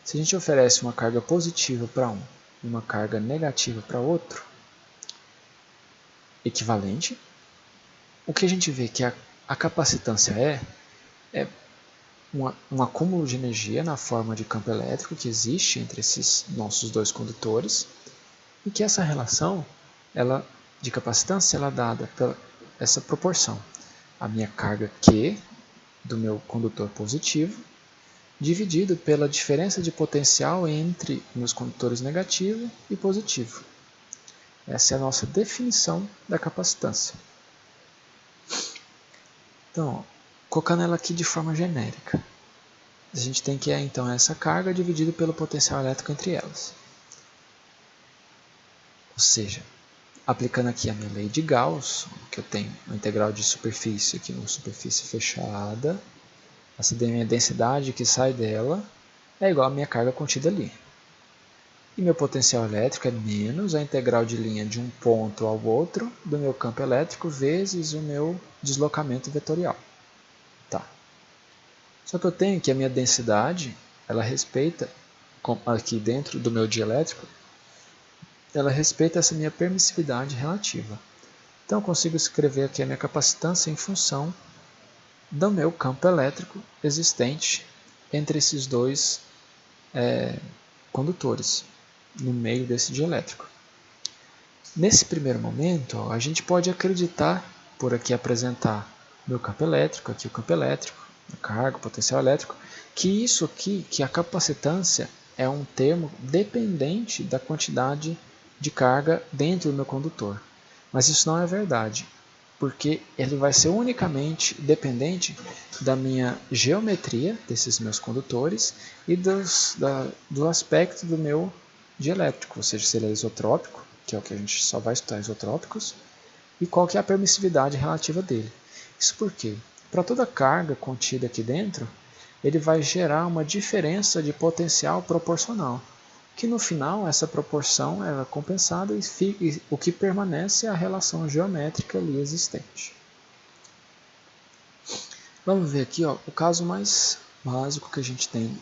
se a gente oferece uma carga positiva para um e uma carga negativa para outro, equivalente, o que a gente vê que a capacitância é um acúmulo de energia na forma de campo elétrico que existe entre esses nossos dois condutores, e que essa relação de capacitância ela é dada pela essa proporção. A minha carga Q do meu condutor positivo dividido pela diferença de potencial entre meus condutores negativo e positivo. Essa é a nossa definição da capacitância. Então, colocando ela aqui de forma genérica, a gente tem que então essa carga dividida pelo potencial elétrico entre elas. Ou seja, aplicando aqui a minha lei de Gauss, que eu tenho uma integral de superfície aqui numa superfície fechada, essa minha densidade que sai dela é igual à minha carga contida ali. E meu potencial elétrico é menos a integral de linha de um ponto ao outro do meu campo elétrico vezes o meu deslocamento vetorial. Tá. Só que eu tenho que a minha densidade, ela respeita, aqui dentro do meu dielétrico, ela respeita essa minha permissividade relativa. Então eu consigo escrever aqui a minha capacitância em função do meu campo elétrico existente entre esses dois condutores no meio desse dielétrico. Nesse primeiro momento, a gente pode acreditar, por aqui apresentar meu campo elétrico, aqui o campo elétrico, a carga, o potencial elétrico, que isso aqui, que a capacitância é um termo dependente da quantidade de carga dentro do meu condutor. Mas isso não é verdade, porque ele vai ser unicamente dependente da minha geometria desses meus condutores e do aspecto do meu dielétrico, ou seja, se ele é isotrópico, que é o que a gente só vai estudar isotrópicos, e qual que é a permissividade relativa dele. Isso porque, para toda carga contida aqui dentro, ele vai gerar uma diferença de potencial proporcional, que no final essa proporção é compensada e o que permanece é a relação geométrica ali existente. Vamos ver aqui o caso mais básico que a gente tem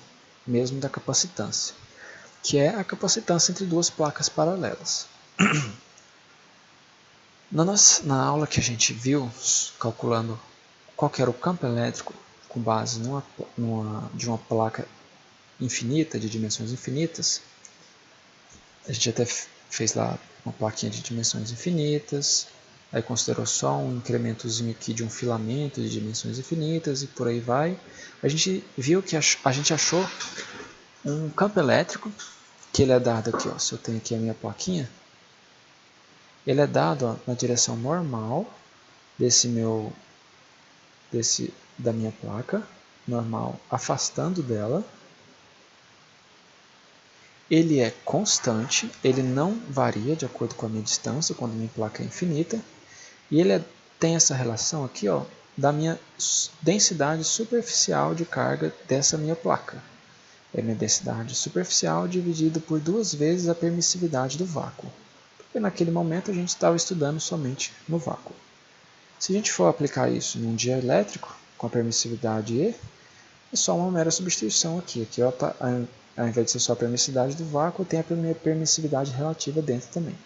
mesmo da capacitância, que é a capacitância entre duas placas paralelas. Na aula que a gente viu, calculando qual que era o campo elétrico com base de uma placa infinita, de dimensões infinitas, a gente até fez lá uma plaquinha de dimensões infinitas, aí considerou só um incrementozinho aqui de um filamento de dimensões infinitas e por aí vai. A gente viu que a gente achou um campo elétrico, que ele é dado aqui, se eu tenho aqui a minha plaquinha, ele é dado na direção normal da minha placa, normal afastando dela. Ele é constante, ele não varia de acordo com a minha distância quando a minha placa é infinita. E ele tem essa relação aqui da minha densidade superficial de carga dessa minha placa. É a minha densidade superficial dividida por 2 vezes a permissividade do vácuo. Porque naquele momento a gente estava estudando somente no vácuo. Se a gente for aplicar isso num dielétrico, com a permissividade E, é só uma mera substituição aqui. Aqui ao invés de ser só a permissividade do vácuo, tem a permissividade relativa dentro também.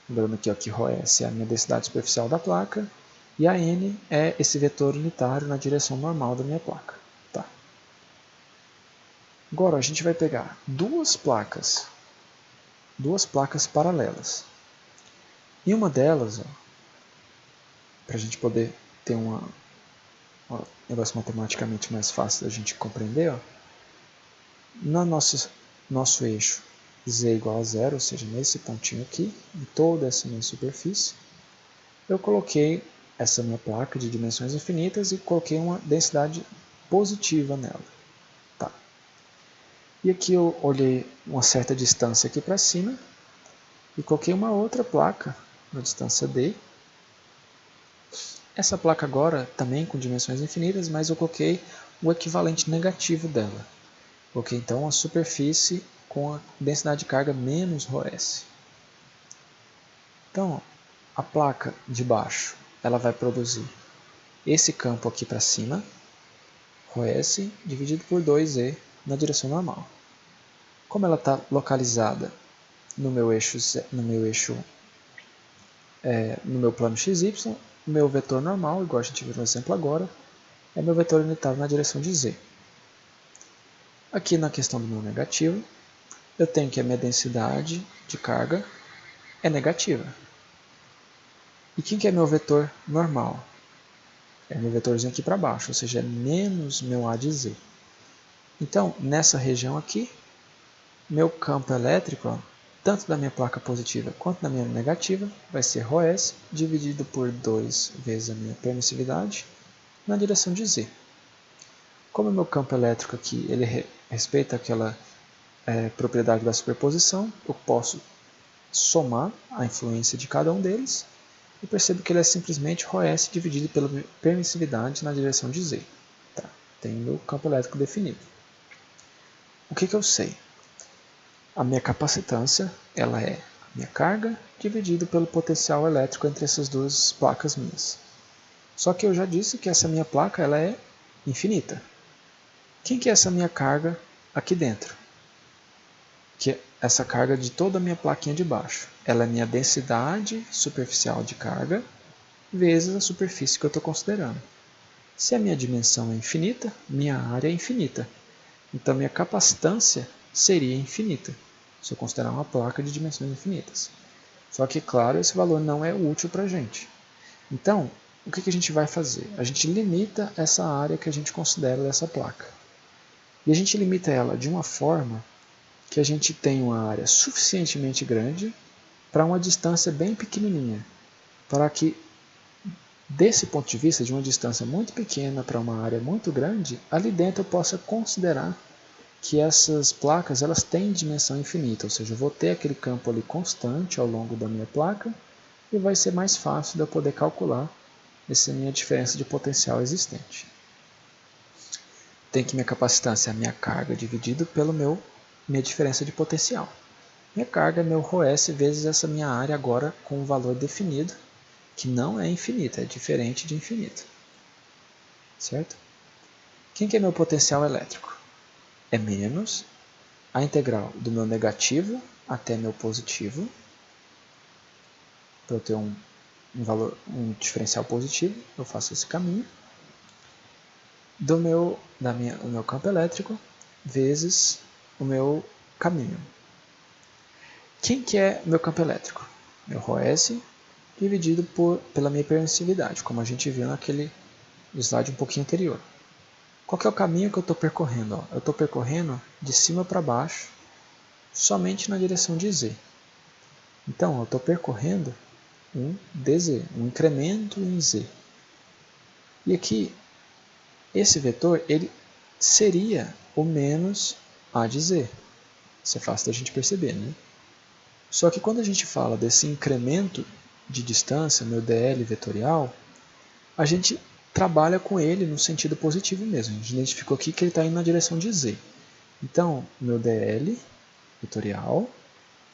Lembrando aqui que ρS é a minha densidade superficial da placa e a N é esse vetor unitário na direção normal da minha placa. Tá. Agora a gente vai pegar duas placas paralelas. E uma delas, para a gente poder ter um negócio matematicamente mais fácil da gente compreender, no nosso eixo z igual a zero, ou seja, nesse pontinho aqui, em toda essa minha superfície, eu coloquei essa minha placa de dimensões infinitas e coloquei uma densidade positiva nela. Tá. E aqui eu olhei uma certa distância aqui para cima e coloquei uma outra placa na distância d. Essa placa agora também com dimensões infinitas, mas eu coloquei o equivalente negativo dela. Coloquei então a superfície com a densidade de carga menos ρs. Então, a placa de baixo ela vai produzir esse campo aqui para cima, ρs, dividido por 2e na direção normal. Como ela está localizada no meu plano xy, o meu vetor normal, igual a gente viu no exemplo agora, é meu vetor unitário na direção de z. Aqui na questão do meu negativo, eu tenho que a minha densidade de carga é negativa. E quem que é meu vetor normal? É meu vetorzinho aqui para baixo, ou seja, é menos meu A de Z. Então, nessa região aqui, meu campo elétrico, tanto da minha placa positiva quanto da minha negativa, vai ser ρs dividido por 2 vezes a minha permissividade na direção de Z. Como o meu campo elétrico aqui ele respeita aquela propriedade da superposição, eu posso somar a influência de cada um deles e percebo que ele é simplesmente ρs dividido pela permissividade na direção de Z. Tá, tenho meu campo elétrico definido. O que eu sei? A minha capacitância ela é a minha carga dividido pelo potencial elétrico entre essas duas placas minhas. Só que eu já disse que essa minha placa ela é infinita. Quem que é essa minha carga aqui dentro? Que é essa carga de toda a minha plaquinha de baixo. Ela é minha densidade superficial de carga vezes a superfície que eu estou considerando. Se a minha dimensão é infinita, minha área é infinita. Então minha capacitância seria infinita, se eu considerar uma placa de dimensões infinitas. Só que, claro, esse valor não é útil para a gente. Então, o que a gente vai fazer? A gente limita essa área que a gente considera dessa placa. E a gente limita ela de uma forma que a gente tem uma área suficientemente grande para uma distância bem pequenininha, para que, desse ponto de vista, de uma distância muito pequena para uma área muito grande, ali dentro eu possa considerar que essas placas elas têm dimensão infinita, ou seja, eu vou ter aquele campo ali constante ao longo da minha placa e vai ser mais fácil de eu poder calcular essa minha diferença de potencial existente. Tem que minha capacitância é a minha carga dividido pela minha diferença de potencial. Minha carga é meu ρs vezes essa minha área agora com um valor definido, que não é infinita, é diferente de infinito. Certo? Quem que é meu potencial elétrico? É menos a integral do meu negativo até meu positivo, para eu ter um diferencial positivo, eu faço esse caminho, do meu campo elétrico vezes o meu caminho. Quem que é meu campo elétrico? Meu ρs dividido pela minha permissividade, como a gente viu naquele slide um pouquinho anterior. Qual que é o caminho que eu estou percorrendo? Eu estou percorrendo de cima para baixo, somente na direção de z. Então, eu estou percorrendo um dz, um incremento em z. E aqui, esse vetor ele seria o menos a de z. Isso é fácil da gente perceber, né? Só que quando a gente fala desse incremento de distância, meu dl vetorial, a gente trabalha com ele no sentido positivo mesmo. A gente identificou aqui que ele está indo na direção de z. Então, meu dl vetorial,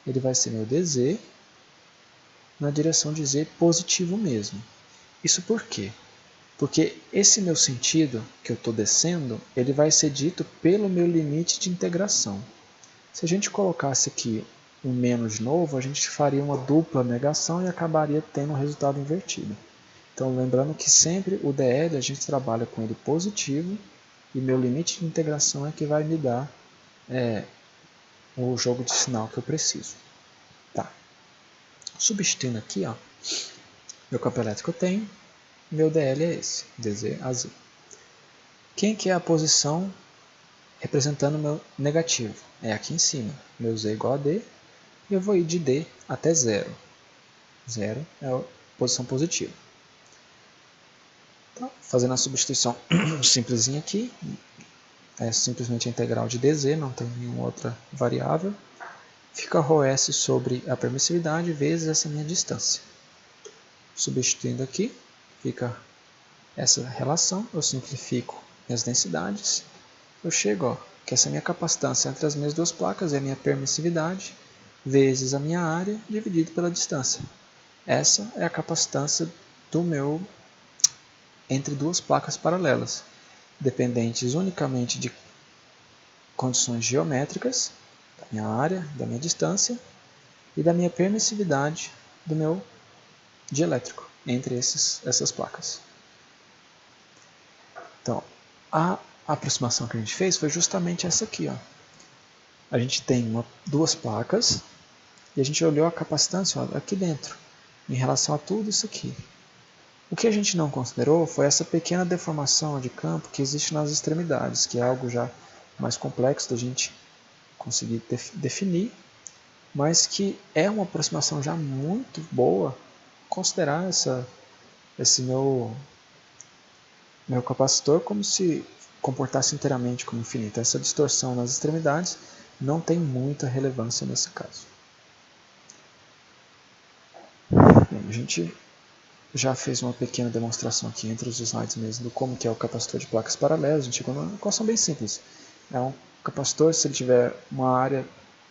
ele vai ser meu dz na direção de z positivo mesmo. Isso por quê? Porque esse meu sentido que eu estou descendo, ele vai ser dito pelo meu limite de integração. Se a gente colocasse aqui um menos de novo, a gente faria uma dupla negação e acabaria tendo um resultado invertido. Então, lembrando que sempre o dl a gente trabalha com ele positivo e meu limite de integração é que vai me dar o jogo de sinal que eu preciso. Tá. Substituindo aqui, ó, meu campo elétrico eu tenho, meu DL é esse, DZ-AZ. Quem que é a posição representando o meu negativo? É aqui em cima. Meu Z igual a D, e eu vou ir de D até 0. 0 é a posição positiva. Então, fazendo a substituição simplesinha aqui, é simplesmente a integral de dz, não tem nenhuma outra variável. Fica ρS sobre a permissividade vezes essa minha distância. Substituindo aqui, fica essa relação, eu simplifico minhas densidades, eu chego que essa minha capacitância entre as minhas duas placas é a minha permissividade vezes a minha área dividido pela distância. Essa é a capacitância do meu entre duas placas paralelas, dependentes unicamente de condições geométricas, da minha área, da minha distância e da minha permissividade do meu dielétrico entre essas placas. Então, a aproximação que a gente fez foi justamente essa aqui. Ó. A gente tem duas placas e a gente olhou a capacitância aqui dentro, em relação a tudo isso aqui. O que a gente não considerou foi essa pequena deformação de campo que existe nas extremidades, que é algo já mais complexo da gente conseguir definir, mas que é uma aproximação já muito boa considerar esse meu capacitor como se comportasse inteiramente como infinito. Essa distorção nas extremidades não tem muita relevância nesse caso. Bem, a gente já fez uma pequena demonstração aqui entre os slides mesmo do como que é o capacitor de placas paralelas. A gente chegou numa equação bem simples. É um capacitor, se ele tiver uma área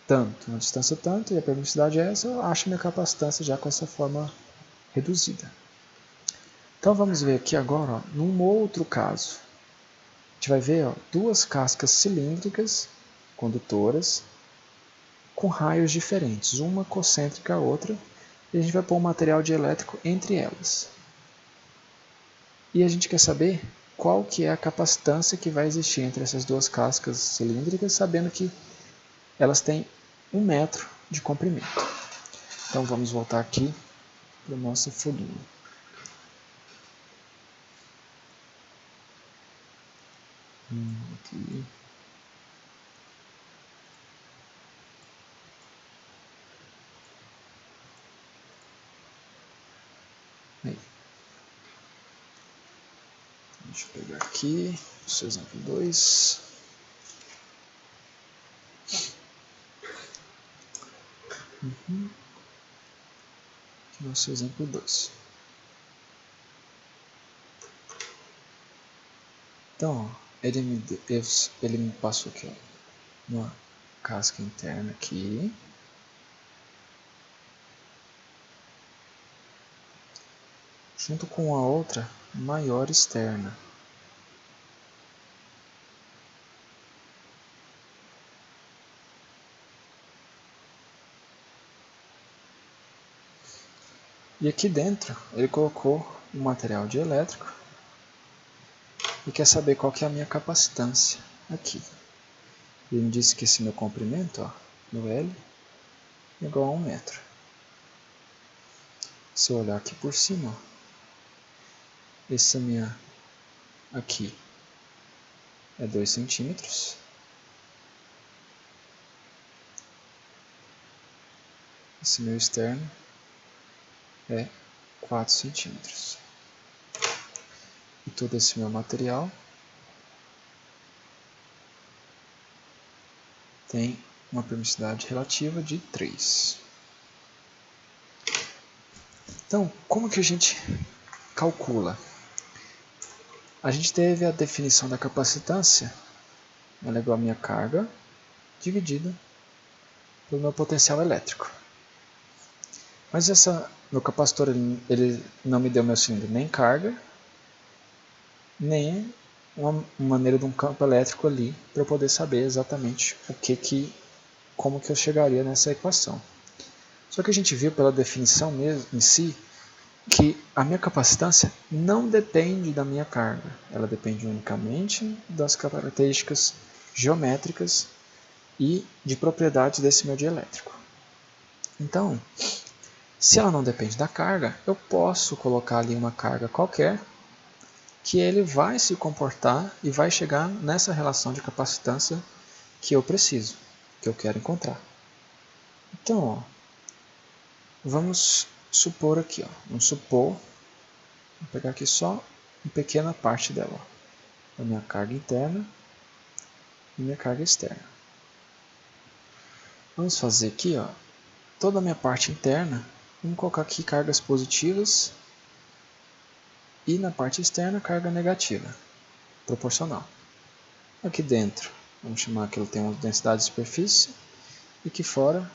tanto, uma distância tanto, e a permissividade é essa, eu acho minha capacitância já com essa forma reduzida. Então vamos ver aqui agora, ó, num outro caso. A gente vai ver duas cascas cilíndricas condutoras com raios diferentes, uma concêntrica à outra, e a gente vai pôr um material dielétrico entre elas. E a gente quer saber qual que é a capacitância que vai existir entre essas duas cascas cilíndricas, sabendo que elas têm 1 metro de comprimento. Então vamos voltar aqui para a nossa folhinha. Aqui. Aí. Deixa eu pegar aqui o seu exemplo 2. Aqui no seu exemplo 2. Então, ele me passou aqui uma casca interna aqui. Junto com a outra maior externa. E aqui dentro ele colocou um material dielétrico e quer saber qual que é a minha capacitância aqui. Ele me disse que esse meu comprimento, no L, é igual a 1 metro. Se eu olhar aqui por cima, essa minha aqui é 2 centímetros. Esse meu externo é 4 centímetros. E todo esse meu material tem uma permissividade relativa de 3. Então, como que a gente calcula? A gente teve a definição da capacitância, ela é igual a minha carga, dividida pelo meu potencial elétrico. Mas meu capacitor ele não me deu meu cilindro nem carga, nem uma maneira de um campo elétrico ali para eu poder saber exatamente como que eu chegaria nessa equação. Só que a gente viu pela definição mesmo em si que a minha capacitância não depende da minha carga, ela depende unicamente das características geométricas e de propriedades desse meu dielétrico. Então, se ela não depende da carga, eu posso colocar ali uma carga qualquer que ele vai se comportar e vai chegar nessa relação de capacitância que eu preciso, que eu quero encontrar. Então, ó, vamos supor aqui, vou pegar aqui só uma pequena parte dela, a minha carga interna e minha carga externa. Vamos fazer aqui, toda a minha parte interna, vamos colocar aqui cargas positivas e na parte externa carga negativa, proporcional. Aqui dentro, vamos chamar que ele tem uma densidade de superfície e aqui fora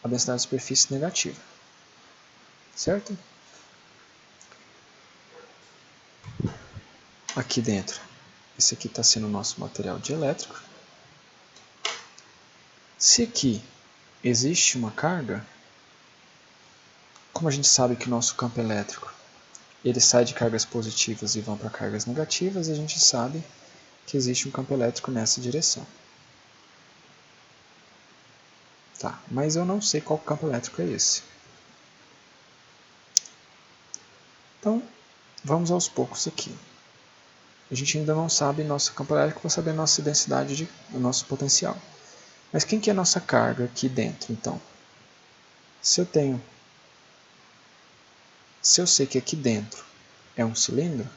a densidade de superfície negativa, certo? Aqui dentro, esse aqui está sendo o nosso material dielétrico. Se aqui existe uma carga, como a gente sabe que o nosso campo elétrico ele sai de cargas positivas e vão para cargas negativas, a gente sabe que existe um campo elétrico nessa direção. Tá, mas eu não sei qual campo elétrico é esse. Então, vamos aos poucos aqui. A gente ainda não sabe nosso campo elétrico para saber a nossa densidade, o nosso potencial. Mas quem que é a nossa carga aqui dentro, então? Se eu sei que aqui dentro é um cilindro,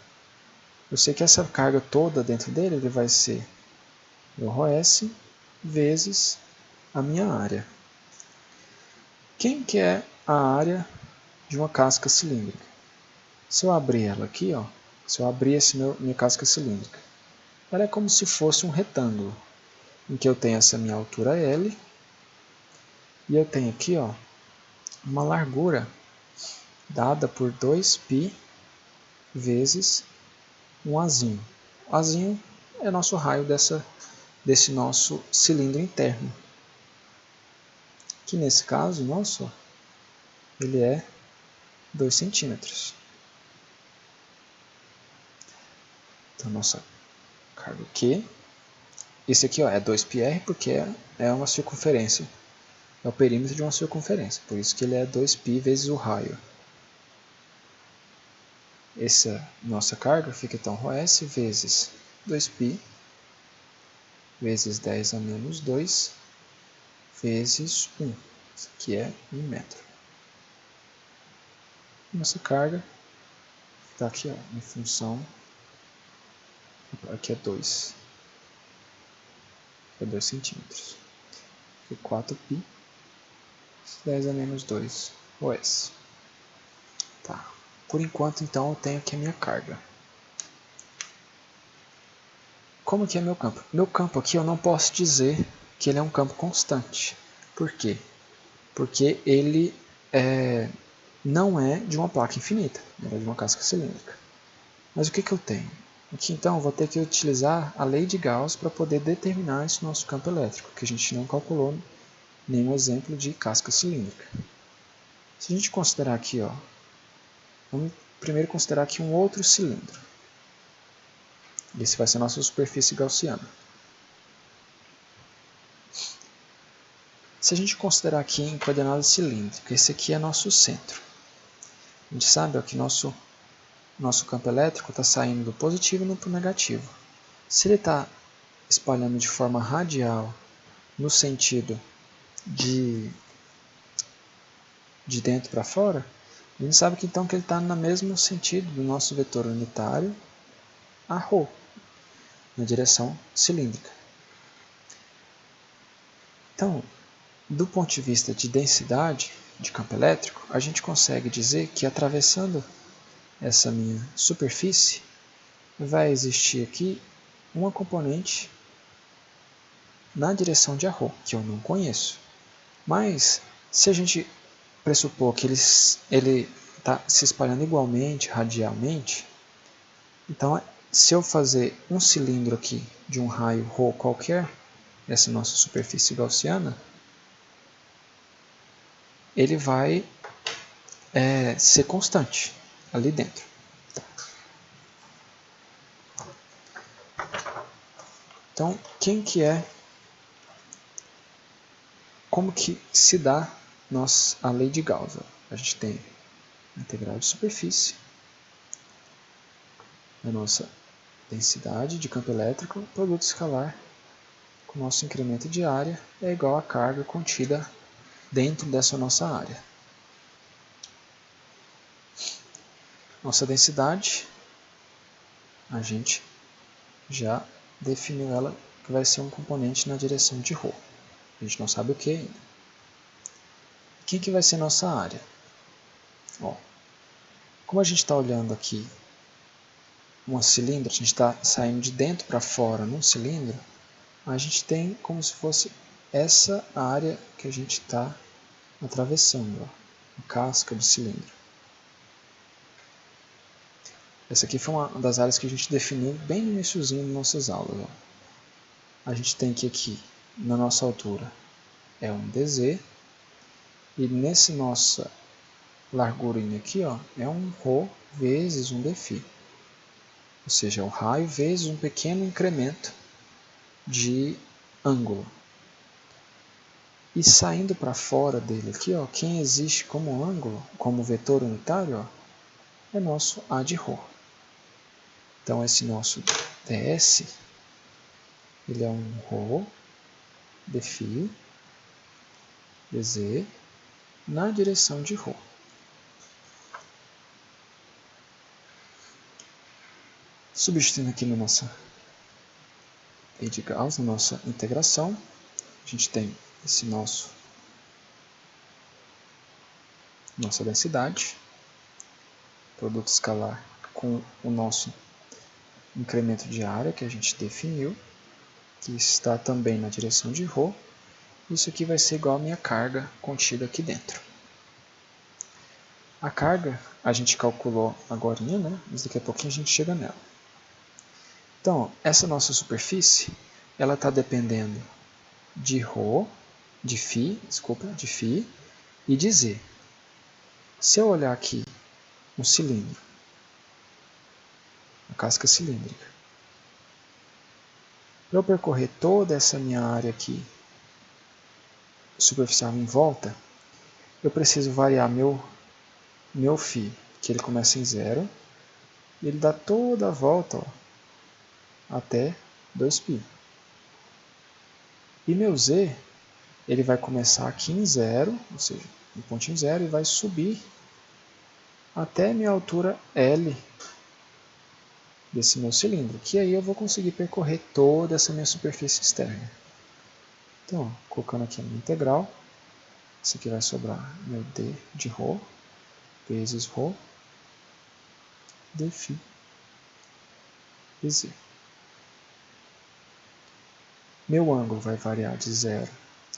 eu sei que essa carga toda dentro dele ele vai ser meu ρS vezes a minha área. Quem que é a área de uma casca cilíndrica? Se eu abrir ela aqui, se eu abrir minha casca cilíndrica, ela é como se fosse um retângulo, em que eu tenho essa minha altura L, e eu tenho aqui uma largura dada por 2π vezes um Azinho. O Azinho é nosso raio desse nosso cilindro interno, que nesse caso, nosso, ele é 2 centímetros. Então, nossa carga Q, esse aqui é 2πr porque é uma circunferência, é o perímetro de uma circunferência, por isso que ele é 2π vezes o raio. Essa nossa carga fica então ρS vezes 2π vezes 10 a menos 2 vezes 1, que é 1 metro. Nossa carga está aqui em função, aqui é 2 centímetros, e 4π 10 a menos 2 OS. Tá. Por enquanto, então, eu tenho aqui a minha carga. Como que é meu campo? Meu campo aqui eu não posso dizer que ele é um campo constante. Por quê? Porque ele não é de uma placa infinita, ele é de uma casca cilíndrica. Mas o que eu tenho? Aqui então eu vou ter que utilizar a lei de Gauss para poder determinar esse nosso campo elétrico, que a gente não calculou nenhum exemplo de casca cilíndrica. Se a gente considerar aqui, vamos primeiro considerar aqui um outro cilindro. Esse vai ser a nossa superfície gaussiana. Se a gente considerar aqui em coordenada cilíndrica, esse aqui é nosso centro. A gente sabe que nosso campo elétrico está saindo do positivo e para o negativo. Se ele está espalhando de forma radial no sentido de dentro para fora, a gente sabe que então que ele está no mesmo sentido do nosso vetor unitário a ρ, na direção cilíndrica. Então, do ponto de vista de densidade de campo elétrico, a gente consegue dizer que atravessando essa minha superfície, vai existir aqui uma componente na direção de ρ, que eu não conheço. Mas, se a gente pressupor que ele está se espalhando igualmente, radialmente, então, se eu fazer um cilindro aqui de um raio ρ qualquer, essa nossa superfície gaussiana, ele vai ser constante ali dentro. Então, quem que é como que se dá a lei de Gauss? A gente tem a integral de superfície, a nossa densidade de campo elétrico, produto escalar com o nosso incremento de área é igual à carga contida dentro dessa nossa área. Nossa densidade, a gente já definiu ela que vai ser um componente na direção de ρ. A gente não sabe o que ainda. Quem que vai ser nossa área? Ó, como a gente está olhando aqui um cilindro, a gente está saindo de dentro para fora num cilindro, a gente tem como se fosse essa área que a gente está atravessando, ó, a casca do cilindro. Essa aqui foi uma das áreas que a gente definiu bem no iniciozinho das nossas aulas. Ó. A gente tem que aqui, na nossa altura, é um dz, e nessa nossa largurinha aqui, ó, é um ρ vezes um dφ. Ou seja, é o raio vezes um pequeno incremento de ângulo. E saindo para fora dele aqui, ó, quem existe como ângulo, como vetor unitário, ó, é nosso A de ρ. Então, esse nosso ds, ele é um ρ dφ dz na direção de ρ. Substituindo aqui na nossa lei de Gauss, na nossa integração, a gente tem esse nossa densidade, produto escalar com o nosso incremento de área que a gente definiu, que está também na direção de ρ. Isso aqui vai ser igual à minha carga contida aqui dentro. A carga a gente calculou agora, né? Mas daqui a pouquinho a gente chega nela. Então, essa nossa superfície, ela está dependendo de ρ, de φ e de z. Se eu olhar aqui um cilindro, a casca cilíndrica, para eu percorrer toda essa minha área aqui superficial em volta, eu preciso variar meu φ, que ele começa em 0, e ele dá toda a volta, ó, até 2π. E meu z, ele vai começar aqui em 0, ou seja, no pontinho 0, e vai subir até minha altura L desse meu cilindro, que aí eu vou conseguir percorrer toda essa minha superfície externa. Então, ó, colocando aqui a minha integral, isso aqui vai sobrar meu d de ρ vezes ρ dφ dz. Meu ângulo vai variar de 0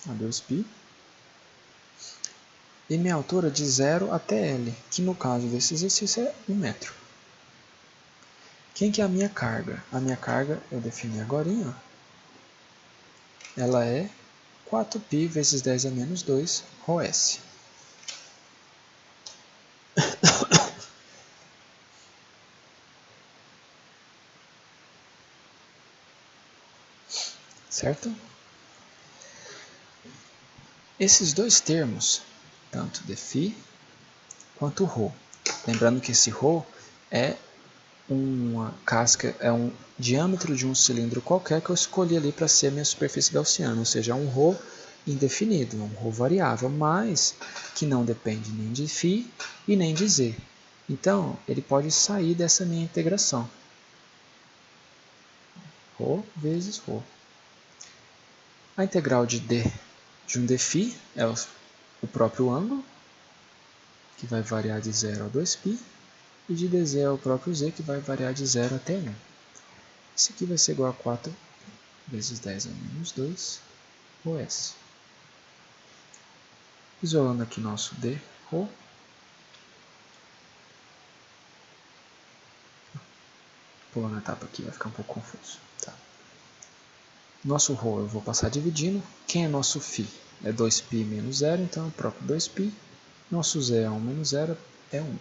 a 2π, e minha altura de 0 até L, que no caso desse exercício é 1 metro. Quem que é a minha carga? A minha carga, eu defini agora, ó, ela é 4π vezes 10 a menos 2 ρs. Certo? Esses dois termos, tanto dφ quanto ρ, lembrando que esse ρ é uma casca, é um diâmetro de um cilindro qualquer que eu escolhi ali para ser a minha superfície gaussiana, ou seja, é um ρ indefinido, um ρ variável, mas que não depende nem de φ e nem de z. Então, ele pode sair dessa minha integração. ρ vezes ρ. A integral de um dφ é o próprio ângulo, que vai variar de 0 a 2π, e de dz é o próprio z, que vai variar de 0 até 1. Isso aqui vai ser igual a 4 vezes 10 a menos 2 ρs. Isolando aqui nosso d, ρ. Pulando a etapa aqui, vai ficar um pouco confuso. Tá. Nosso ρ eu vou passar dividindo. Quem é nosso φ? É 2π menos 0, então é o próprio 2π. Nosso z é 1 menos 0, é 1.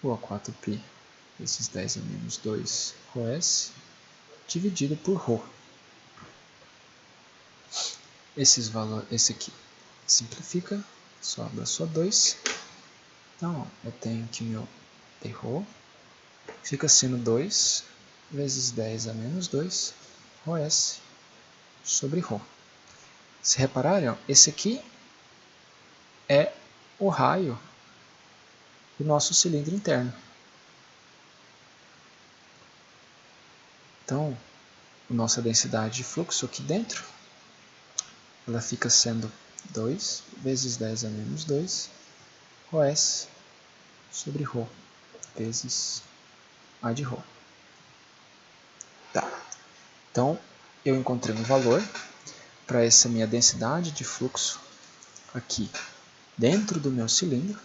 Ou a 4π vezes 10 a menos 2 ρs, dividido por ρ. esse aqui simplifica, sobra só 2. Então, ó, eu tenho que meu dρ fica sendo 2 vezes 10 a menos 2, ρs sobre ρ. Se repararem, ó, esse aqui é o raio do nosso cilindro interno. Então, a nossa densidade de fluxo aqui dentro, ela fica sendo 2 vezes 10 a menos 2, ρs sobre ρ, vezes a de ρ. Tá. Então, eu encontrei um valor para essa minha densidade de fluxo aqui dentro do meu cilindro,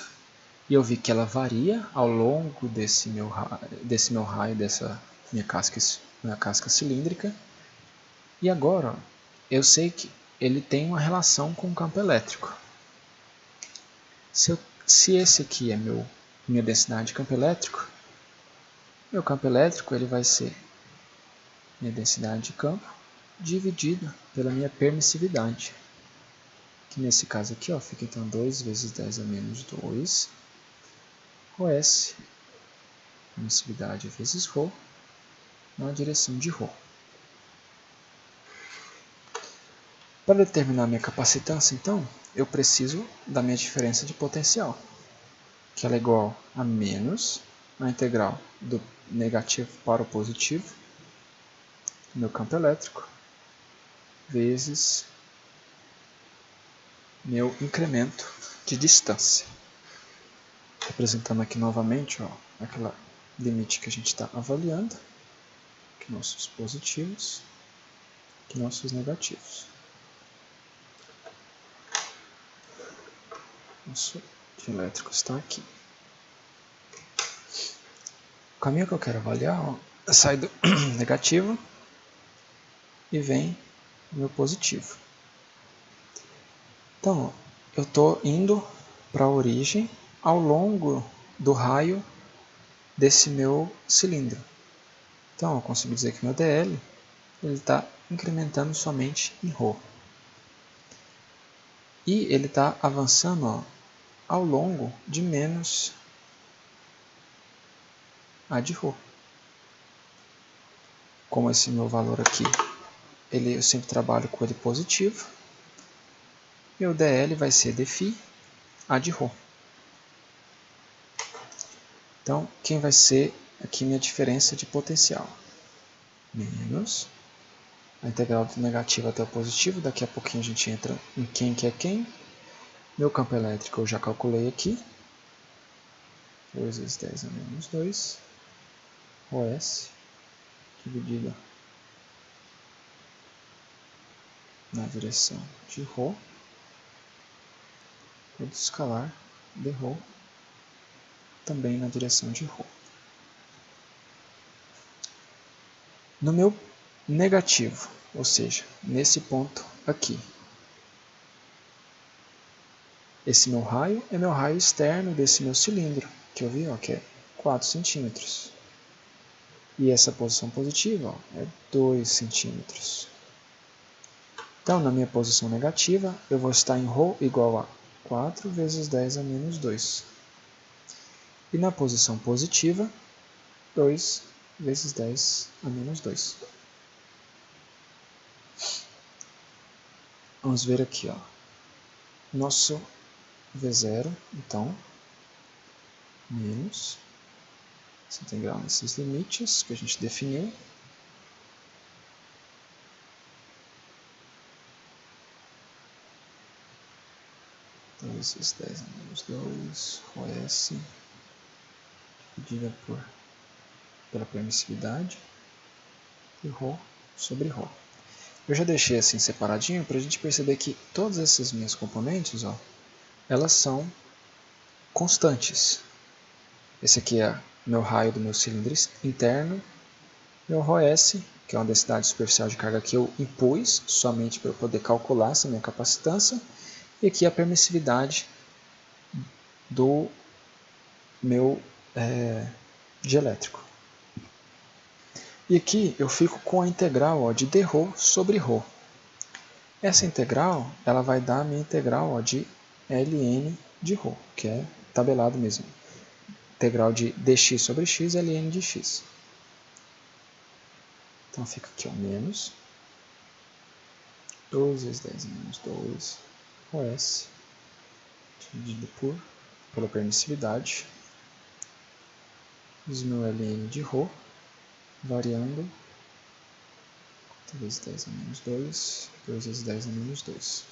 e eu vi que ela varia ao longo desse meu raio, dessa minha casca cilíndrica. E agora, ó, eu sei que ele tem uma relação com o campo elétrico. Se esse aqui é minha densidade de campo elétrico, meu campo elétrico ele vai ser minha densidade de campo dividida pela minha permissividade. Que nesse caso aqui, ó, fica então 2 vezes 10 a menos 2, ρs, permissividade vezes ρ, na direção de ρ. Para determinar minha capacitância, então, eu preciso da minha diferença de potencial, que ela é igual a menos a integral do negativo para o positivo, meu campo elétrico, vezes meu incremento de distância. Representando aqui novamente, ó, aquela limite que a gente está avaliando, aqui nossos positivos, aqui nossos negativos. Nosso dielétrico está aqui. O caminho que eu quero avaliar, ó, sai do negativo e vem o meu positivo. Então, ó, eu estou indo para a origem ao longo do raio desse meu cilindro. Então, eu consigo dizer que meu dl está incrementando somente em ρ. E ele está avançando, ó, ao longo de menos a de ρ. Como esse meu valor aqui, eu sempre trabalho com ele positivo, meu dl vai ser dφ a de ρ. Então, quem vai ser aqui minha diferença de potencial? Menos a integral do negativo até o positivo, daqui a pouquinho a gente entra em quem que é quem. Meu campo elétrico eu já calculei aqui, 2 vezes 10 a menos 2, ρs, dividido na direção de ρ, todo escalar dρ, também na direção de ρ. No meu negativo, ou seja, nesse ponto aqui, esse meu raio é meu raio externo desse meu cilindro, que eu vi, ó, que é 4 centímetros. E essa posição positiva, ó, é 2 centímetros. Então, na minha posição negativa, eu vou estar em ρ igual a 4 vezes 10 a menos 2. E na posição positiva, 2 vezes 10 a menos 2. Vamos ver aqui, ó, nosso V0, então, menos essa integral nesses limites que a gente definiu. Vezes 10 a menos 2, ρs, dividida pela permissividade, e ρ sobre ρ. Eu já deixei assim separadinho para a gente perceber que todas essas minhas componentes, ó, elas são constantes. Esse aqui é meu raio do meu cilindro interno, meu ρs, que é uma densidade superficial de carga que eu impus somente para eu poder calcular essa minha capacitância, e aqui a permissividade do meu dielétrico. E aqui eu fico com a integral, ó, de dρ sobre ρ. Essa integral, ela vai dar a minha integral ó, de ln de ρ, que é tabelado mesmo. Integral de dx sobre x, ln de x. Então fica aqui, ó, menos 2 vezes 10 a menos 2 OS dividido pela permissividade. Fiz meu ln de ρ, variando 4 vezes 10 a menos 2, 2 vezes 10 a menos 2.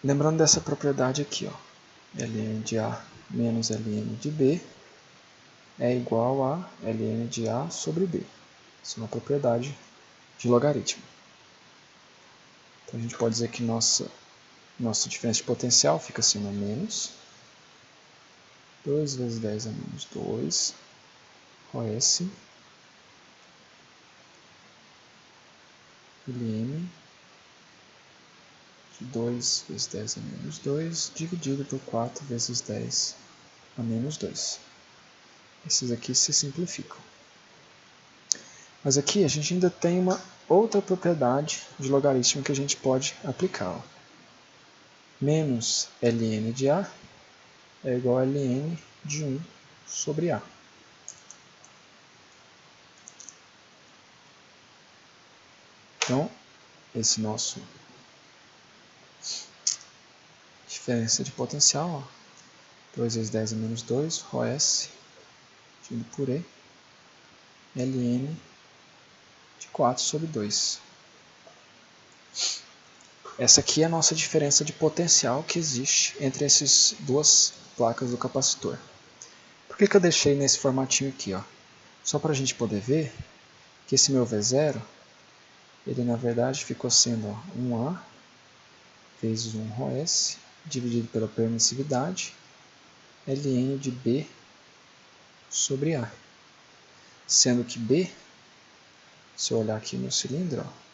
Lembrando dessa propriedade aqui, ó, ln de A menos ln de B é igual a ln de A sobre B. Isso é uma propriedade de logaritmo. Então a gente pode dizer que nossa diferença de potencial fica assim, no menos 2 vezes 10 a menos 2 OS ln de 2 vezes 10 a menos 2 dividido por 4 vezes 10 a menos 2. Esses aqui se simplificam. Mas aqui a gente ainda tem uma outra propriedade de logaritmo que a gente pode aplicar. Ó. Menos ln de A é igual a ln de 1 sobre A. Então, esse nosso diferença de potencial, ó, 2 vezes 10 a menos 2, ρS, dividido por E, ln de 4 sobre 2. Essa aqui é a nossa diferença de potencial que existe entre essas duas placas do capacitor. Por que eu deixei nesse formatinho aqui? Ó? Só para a gente poder ver que esse meu V0, ele na verdade ficou sendo ó, 1A vezes 1 ρS, dividido pela permissividade, ln de B sobre A. Sendo que B, se eu olhar aqui no cilindro, ó,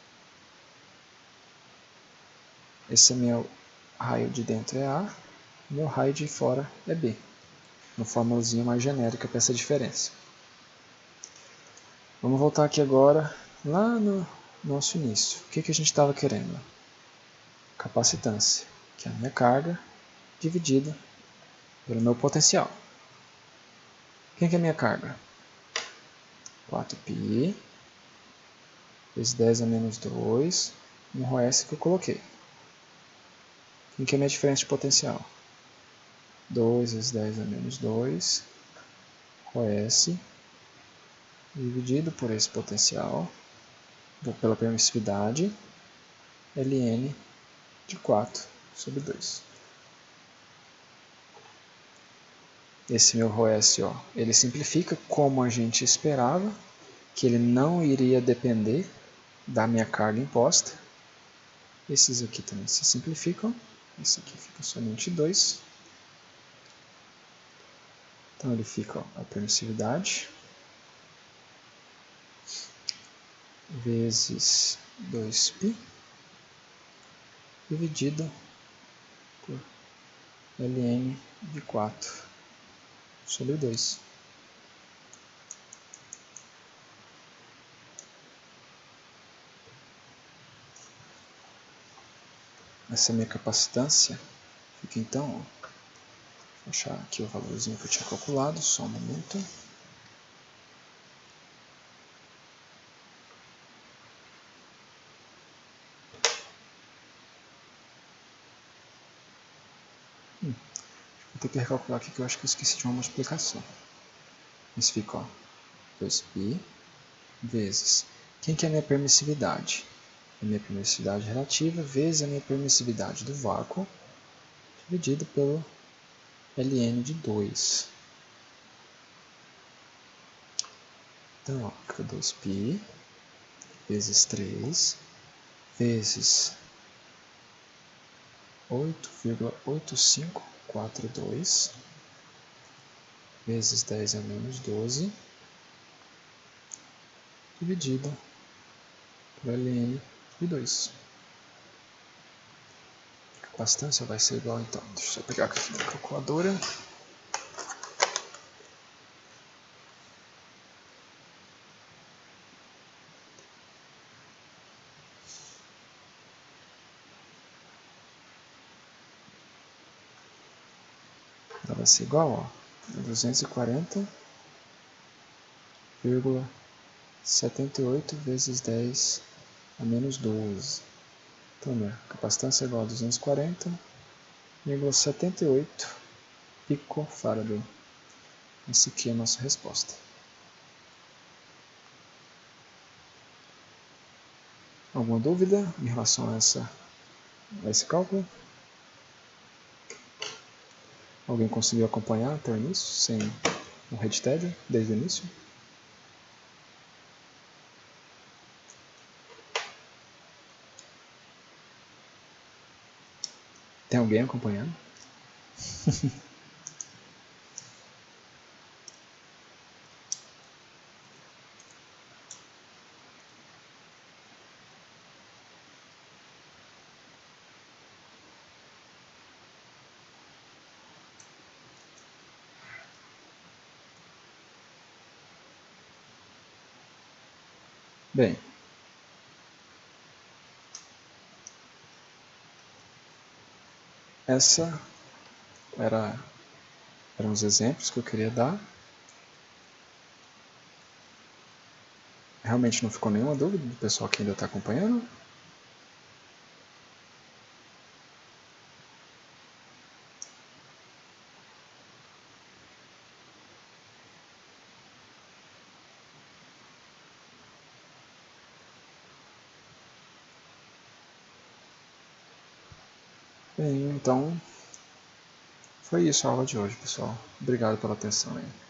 esse meu raio de dentro é A, meu raio de fora é B. Uma formulazinha mais genérica para essa diferença. Vamos voltar aqui agora, lá no nosso início. O que a gente estava querendo? Capacitância, que é a minha carga, dividida pelo meu potencial. Quem que é a minha carga? 4π vezes 10 a menos 2, 1 ρS que eu coloquei. Quem que é a minha diferença de potencial? 2 vezes 10 a menos 2, ρS, dividido por esse potencial, pela permissividade, ln de 4 sobre 2. Esse meu ρS, ó, ele simplifica como a gente esperava, que ele não iria depender da minha carga imposta. Esses aqui também se simplificam. Esse aqui fica somente 2. Então ele fica ó, a permissividade vezes 2π dividido por ln de 4 sobre 2. Essa é a minha capacitância. Fica então, ó, vou achar aqui o valorzinho que eu tinha calculado, só um momento. Vou ter que recalcular aqui que eu acho que eu esqueci de uma multiplicação. Mas fica, ó, 2π vezes. Quem que é a minha permissividade? A minha permissividade relativa vezes a minha permissividade do vácuo, dividido pelo ln de 2. Então, ó, fica 2π vezes 3 vezes 8,8542 vezes 10 a menos 12 dividido por ln de 2. A capacitância vai ser igual então. Deixa eu pegar aqui na calculadora. Ela vai ser igual, ó, 240,78 vezes 10 a menos 12. Então, a capacitância é igual a 240,78 picofarad. Essa aqui é a nossa resposta. Alguma dúvida em relação a esse cálculo? Alguém conseguiu acompanhar até o início, sem um headtag, desde o início? Tem alguém acompanhando? Bem, essa eram os exemplos que eu queria dar. Realmente não ficou nenhuma dúvida do pessoal que ainda está acompanhando? Bem, então foi isso a aula de hoje, pessoal. Obrigado pela atenção aí.